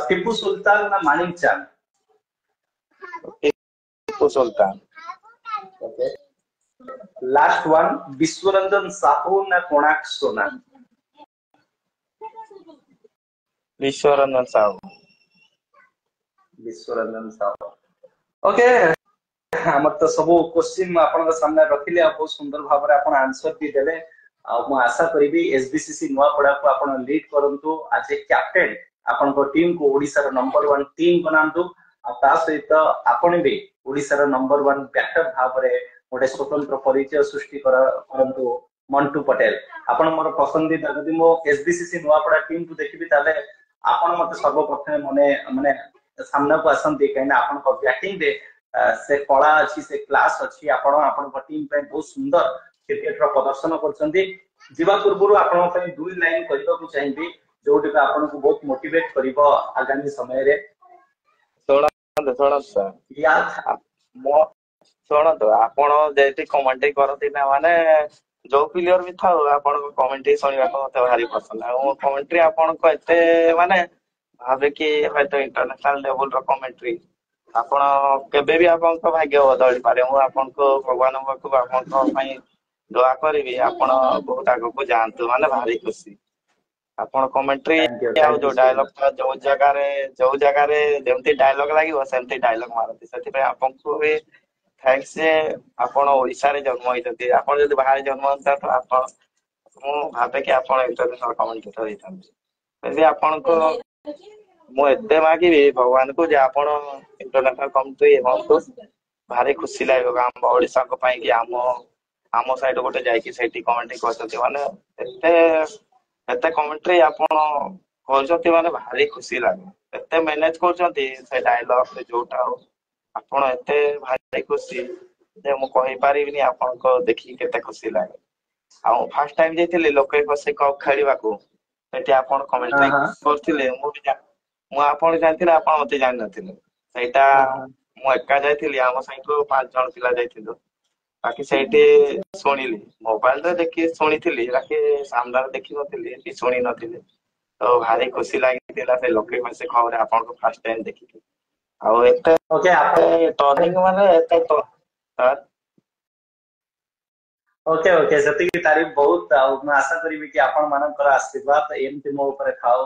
टिपू सुल्तान ना Manik Chand? Tipu Sultan. Okay. Last one, Biswaranjan Sahu ना कोणार्क सोना? ବିଶ୍ୱରଞ୍ଜନ ସାହୁ। विश्वरंजन साहू। ओके। ଆମର ତ ସବୁ क्वेश्चन ମୁଁ ଆପଣଙ୍କ ସାମ୍ନାରେ ରଖିଲି ଆଉ ବହୁତ ସୁନ୍ଦର ଭାବରେ ଆପଣ ଆନ୍ସର ବି ଦେଲେ ଆଉ ମୁଁ ଆଶା କରିବି ଏସବିସିସି ନୂଆପଡାକୁ ଆପଣ ଲିଡ୍ କରନ୍ତୁ ଆଜ ଏ କ୍ୟାପ୍ଟେନ ଆପଣଙ୍କ ଟିମ୍ କୁ ଓଡିଶାର ନମ୍ବର 1 ଟିମ୍ ବନାନ୍ତୁ ଆଉ ତା ସହିତ ଆପଣ ବି ଓଡିଶାର ନମ୍ବର 1 ବ୍ୟାଟର ଭାବରେ ଗୋଟେ ସ୍ୱତନ୍ତ୍ର ପରିଚୟ ସୃଷ୍ଟି କରନ୍ତୁ ମଣ୍ଟୁ ପଟେଲ ଆପଣ ମୋର ପସନ୍ଦିଦା ଯଦି ମୁଁ ଏସବିସିସି ନୂଆପଡା ଟିମ୍ କୁ ଦେଖିବି ତାହେଲେ ଆପଣ ମତେ ସର୍ବପ୍ରଥମେ ମନେ ମାନେ ସାମ୍ନାକୁ ଆସନ୍ତି କାହିଁକି ନା ଆପଣଙ୍କ ବ୍ୟାଟିଂ ରେ से कला अच्छी से क्लास अच्छी आपण आपण टीम पे बहुत सुंदर क्रिकेट रो प्रदर्शन करछंती जीवा पूर्व आपण पे दुई लाइन कहबा को चाहिबी जोटी पे आपण को बहुत मोटिवेट करिवो आगामी समय रे ଶୁଣନ୍ତୁ ସାର୍ या ମୋ ଶୁଣନ୍ତୁ ଆପଣ ଯେଠି କମେଣ୍ଟ୍ରି କରନ୍ତି ନା ମାନେ ଯୋଉ ପ୍ଲେୟର ବି ଥାଉ ଆପଣଙ୍କ କମେଣ୍ଟ୍ରି ଶୁଣିବାକୁ ମତେ ଭାରି ପସନ୍ଦ ଆଉ ମୋ କମେଣ୍ଟ୍ରି ଆପଣଙ୍କ ଏତେ ମାନେ ଭାବେ କି ହয়তো ଇଣ୍ଟରନ୍ୟାସନାଲ ଲେଭେଲ ର କମେଣ୍ଟ୍ରି ଆପଣ କେବେ ବି ଆପଣଙ୍କ ଭାଗ୍ୟ ବଦଳି ପାରେ ମୁଁ ଆପଣଙ୍କୁ ଭଗବାନଙ୍କ ପାଖକୁ ଆପଣଙ୍କ ପାଇଁ ଦୋଆ କରିବି ଆପଣ ବହୁତ ଆଗକୁ ଯାଆନ୍ତୁ ମାନେ ଭାରି ଖୁସି ଆପଣ କମେଣ୍ଟ୍ରି ଆଉ थैंक यू ଯୋଉ सो ଡାयଲଗ मच ଟା ଯୋଉ ଜାଗାରେ ଯେମିତି ଡାयଲଗ ଲାଗିବ ସେମିତି ଡାयଲଗ ମାରନ୍ତି ସେଥିପାଇଁ ଆପଣଙ୍କୁ ବି ଥ୍ୟାଙ୍କ୍ସ ଯେ ଆପଣ ଓଡିଶାରେ ଜନ୍ମ ହେଇଛନ୍ତି ଆପଣ ଯଦି ବାହାରେ ଜନ୍ମ ହେଇଥାନ୍ତେ ତ ଆପଣ ମୁଁ ଭାବେ କି ଆପଣ ଇଣ୍ଟରନ୍ୟାସନାଲ କମେଣ୍ଟେଟର ହେଇଥାନ୍ତେ ଯଦି ଆପଣଙ୍କୁ ମୁଁ ଏତେ ମାଗିବି ଭଗବାନଙ୍କୁ ଯେ ଆପଣ ଇଣ୍ଟରନ୍ୟାସନାଲ କମେଣ୍ଟ୍ରି ହୁଅନ୍ତୁ ଭାରି ଖୁସି ଲାଗିବ ଆମ ଓଡିଶାଙ୍କ ପାଇଁ କି ଆମ ସାଇଡ ଗୋଟେ ଯାଇକି ସେଇଠି କମେଣ୍ଟ୍ରି କରୁଛନ୍ତି ମାନେ ଏତେ ଏତେ କମେଣ୍ଟ୍ରି ଆପଣ କରୁଛନ୍ତି ମାନେ ଭାରି ଖୁସି ଲାଗେ ଏତେ ମ୍ୟାନେଜ କରୁଛନ୍ତି ସେ ଡାଇଲଗ ଯୋଉଟା ହଉ ଆପଣ ଏତେ ଭାରି ଖୁସି ଯେ ମୁଁ କହିପାରିବିନି ଆପଣଙ୍କ ଦେଖିକି କେତେ ଖୁସି ଲାଗେ ଆଉ ଫାଷ୍ଟ ଟାଇମ ଯାଇଥିଲି ଲୋକେ ବସି କପ୍ ଖେଳିବାକୁ ସେଠି ଆପଣ हाँ କମେଣ୍ଟ୍ରି हाँ କରିଥିଲେ ମୁଁ ଆପଣ ଜାଣିଥିଲେ ଆପଣ ମତେ ଜାଣିନଥିଲେ ସେଇଟା हाँ हाँ ମୁଁ ଏକା ଯାଇଥିଲି ଆମ ସାଙ୍ଗକୁ 5 ଜଣ ପିଲା ଯାଇଥିଲୁ ବାକି ସେଇଠି ଶୁଣିଲି ମୋବାଇଲରେ ଦେଖି ଶୁଣିଥିଲି ବାକି ସାମ୍ନାରେ ଦେଖି ନଥିଲି କି ଶୁଣି ନଥିଲି ତ ଭାରି ଖୁସି ଲାଗିଥିଲା ସେ ଲୋକେ ସେ ଖବର ଆପଣଙ୍କୁ ଫାଷ୍ଟ ଟାଇମ ଦେଖିକି ଆଉ ଏତେ ओके आप ଟର୍ଣ୍ଣିଂ ମାନେ ଏତେ ओके ओके जति तारीफ बहुत मैं आशा करी कि आपण मानकर आशीर्वाद एमती मो ऊपर खाओ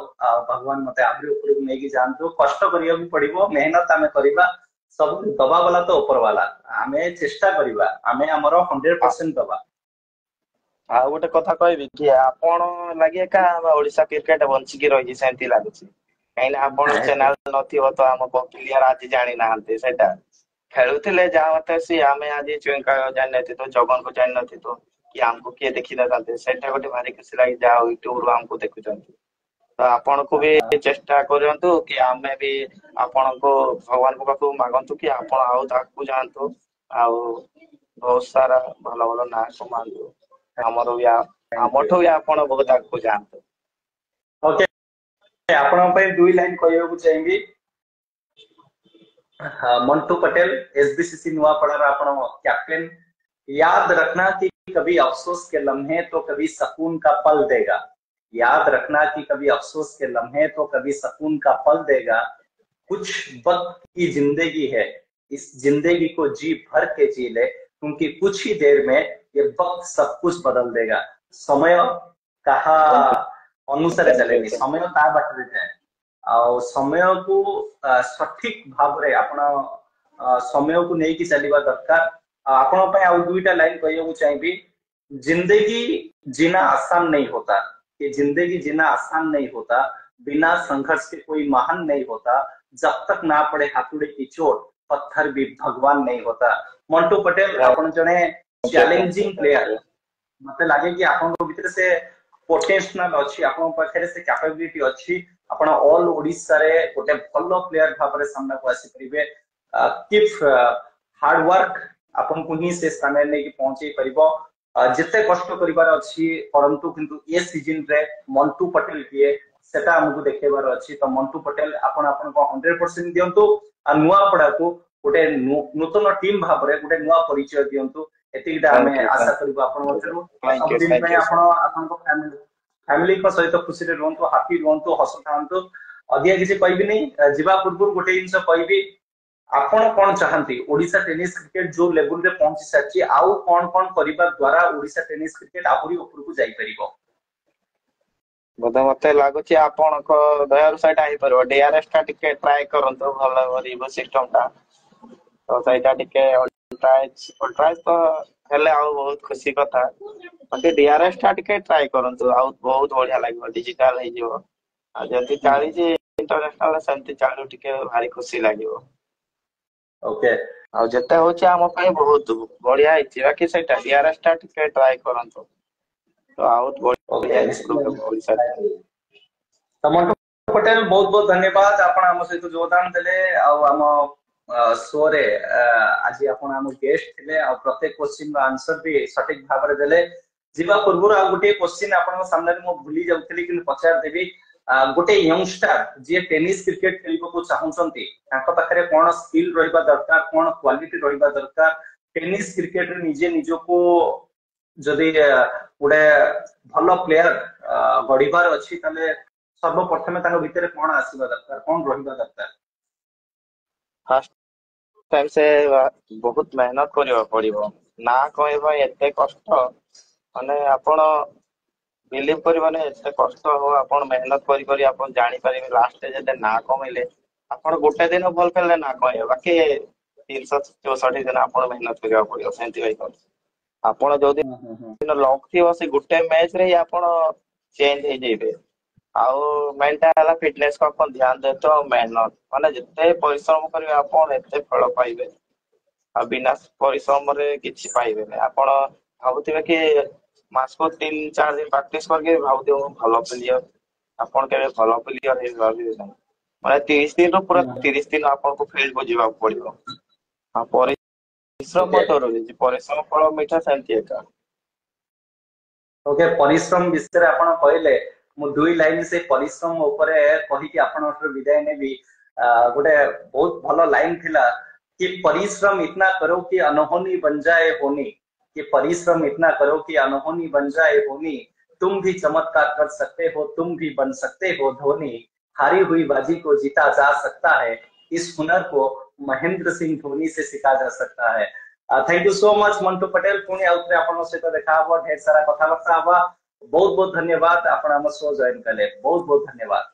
भगवान मते आबरी ऊपर को नेकी जानतो कष्ट करिया भी पड़िबो मेहनत आमे करिबा सब दबा वाला तो ऊपर वाला आमे चेष्टा करिबा आमे हमरो 100% दबा ଆଉ ଗୋଟେ କଥା କହିବି କି ଆପଣ ଲାଗି ଏକା ଓଡିଶା କ୍ରିକେଟ ବଞ୍ଚିକି ରହିଛି ସେମିତି ଲାଗୁଛି କାହିଁକିନା ଆପଣ ଚ୍ୟାନେଲ ନଥିବ ତ ଆମ ପ୍ଲେୟାର ଆଜି ଜାଣିନାହାନ୍ତି ସେଇଟା ଖେଳୁଥିଲେ ଯାହା ମତେ ସିଏ ଆମେ ଆଜି ଚୁଇଁକା ଜାଣିନଥିଲୁ ଜଗନକୁ ଜାଣିନଥିଲୁ କି ଆମକୁ କିଏ ଦେଖିନଥାନ୍ତେ ସେଇଟା ଗୋଟେ ଭାରି ଖୁସି ଲାଗି ଯାହା ୟୁଟ୍ୟୁବ ରୁ ଆମକୁ ଦେଖୁଛନ୍ତି ତ ଆପଣଙ୍କୁ ବି ଚେଷ୍ଟା କରନ୍ତୁ କି ଆମେ ବି ଆପଣଙ୍କୁ ଭଗବାନଙ୍କ ପାଖକୁ ମାଗନ୍ତୁ କି ଆପଣ ଆଉ ତାକୁ ଯାଆନ୍ତୁ ଆଉ ବହୁତ ସାରା ଭଲ ଭଲ ନାଁ କମାନ୍ତୁ ଆମର ବି थैंक यू ଆମଠୁ ବି ଆପଣ ବହୁତ ଆଗକୁ ଯାଆନ୍ତୁ ओके आपण पे दुई लाइन कहबा को चाहिबी मंटू पटेल एसबीसीसी नुआपड़ा आपण कैप्टन याद रखना कि कभी अफसोस के लम्हे तो कभी सुकून का पल देगा याद रखना कि कभी अफसोस के लम्हे तो कभी सुकून का पल देगा। कुछ वक्त की जिंदगी है, इस जिंदगी को जी भर के जी ले, क्योंकि कुछ ही देर में ये वक्त सब कुछ बदल देगा। समय कहा अनुसारे चलेनी, समय ता बाटरे जाए। आ समय को सठिक भाव रे आपण समय को लेकिन चलवा दरकार। आपण पे आउ दुईटा लाइन कहू चाहिए, जिंदगी जीना आसान नहीं होता, ये जिंदगी जीना आसान नहीं होता, बिना संघर्ष के कोई महान नहीं होता, जब तक ना पड़े हाथुड़े की चोट पत्थर भी भगवान नहीं होता। मंटू पटेल आपण जने चैलेंजिंग प्लेयर, मते लागे कि आपण भीतर से पोटेंशियल अछि, आपण पाखरे से कैपेबिलिटी अछि, आपण ऑल ओडिसा रे गोटे भलो प्लेयर भाबरे सामना को आसी परिबे। कीप हार्ड वर्क, आपण को ही से स्थान ले कि पहुंचे परिबो। जिते कष्ट करिवार अछि, परंतु किंतु ये सीजन रे मंटू पटेल किए सेटा हमकु देखेबार अछि। तो मंटू पटेल आपण आपण को 100% दियंतु, आ नुआपड़ा को गोटे नूतन टीम भाबरे गोटे नुआ परिचय दियंतु। एतिकटा हमें आशा करिबो आपण मथरु। सब दिन में आपण आपण को फैमिली को सहित खुशी रे रहंतु, हैप्पी रहंतु, हसथांतु। अधिया किसी कहबी नहीं, जीवा पूर्व गोटे जिंस कहबी, आपण कौन चाहती ओडिशा टेनिस क्रिकेट जो लेवल रे पहुंची साची, आउ कौन कौन करिबा द्वारा ओडिशा टेनिस क्रिकेट आहुरी ऊपर को जाई परिबो? बोधे मते लागुची आपण को दयार साइड आइ परबो। डीआरएस टा टिके ट्राई करंतो, भलो गरिबो सिस्टम टा। तो साइडा टिके अल्ट्राइज तो हेले आ बहुत खुशी कथा। मते डीआरएस टा टिके ट्राई करंतो, आ बहुत बढ़िया लागो, डिजिटल हे जो। आ जल्दी चाली जे इंटरनेशनल सेंती चालू टिके भारी खुशी लागिवो। ओके, आ जते होचे हम पई बहुत बढ़िया हिची, बाकी सेटा डीआरएस टा टिके ट्राई करंतो, तो आउट बढ़िया इंप्रूव ओडिसा। तो मंटू पटेल बहुत बहुत धन्यवाद, आपण हम सहित योगदान देले। आ हम शो रे आज आपण हम गेस्ट थिले, आ प्रत्येक क्वेश्चन रो आंसर भी सटीक भाव रे देले। जीवा पूर्व आ गोटे क्वेश्चन आपण सामने मो भूली जाउतली, कि पचार देबी। गोटे यंगस्टर जे टेनिस क्रिकेट खेलिबो को चाहुचंती, तांको पाखरे कोन स्किल रहिबा दरकार, कोन क्वालिटी रहिबा दरकार, टेनिस क्रिकेट रे निजे निजो को जदि गोटे भलो प्लेयर गढ़िबार अछि, तले सर्वप्रथमे तांको भितरे कोन आसीबा दरकार, कोन रहिबा दरकार? फर्स्ट टाइम से बहुत मेहनत करियो पड़िबो ना, कहबो एते कष्ट माने आपण बिलीव करबने, एते कष्ट हो आपण मेहनत करी करी आपण जानि परिबे। लास्ट जते ना कमैले आपण गोटे दिन भल खेलले ना कहबे, बाकी 364 दिन आपण मेहनत करियो पड़ियो। सेंति भाई कर आपण जो दिन लक थी से गोटे मैच रे आपण चेंज हे जेबे। आउ मेंटल फिटनेस को अपन ध्यान दे, तो मेहनत माने जिते परिश्रम करिवे आपण एते फल पाइबे। आ बिना परिश्रम रे किछि पाइबे नै। आपण भाबुथिबे कि मास को 3-4 दिन प्रैक्टिस करके भाबुथिबे भलो प्लेयर, आपण केबे भलो प्लेयर हे भाबिबे नै। माने 30 दिन रो पूरा 30 दिन आपण को फील्ड को जीवा पड़िबो। आ परिश्रम मत रे, परिश्रम फल मीठा सेंति एका। ओके, परिश्रम विषय आपण कहले, मु दुई लाइन से परिश्रम ऊपर कहि कि आपण विदाय नेबी। गोटे बहुत भलो लाइन थिला कि परिश्रम इतना करो कि अनहोनी बन जाए होनी, कि परिश्रम इतना करो कि अनहोनी बन जाए होनी, तुम भी चमत्कार कर सकते हो, तुम भी बन सकते हो धोनी, हारी हुई बाजी को जीता जा सकता है, इस हुनर को महेंद्र सिंह धोनी से सीखा जा सकता है। Thank you so much Mantu Patel, पुणी आउथरे आपन सहित देखा हबो, ढेर सारा कथाबार्ता हबा। बहुत बहुत धन्यवाद, आपण हम शो जॉइन कले, बहुत बहुत धन्यवाद।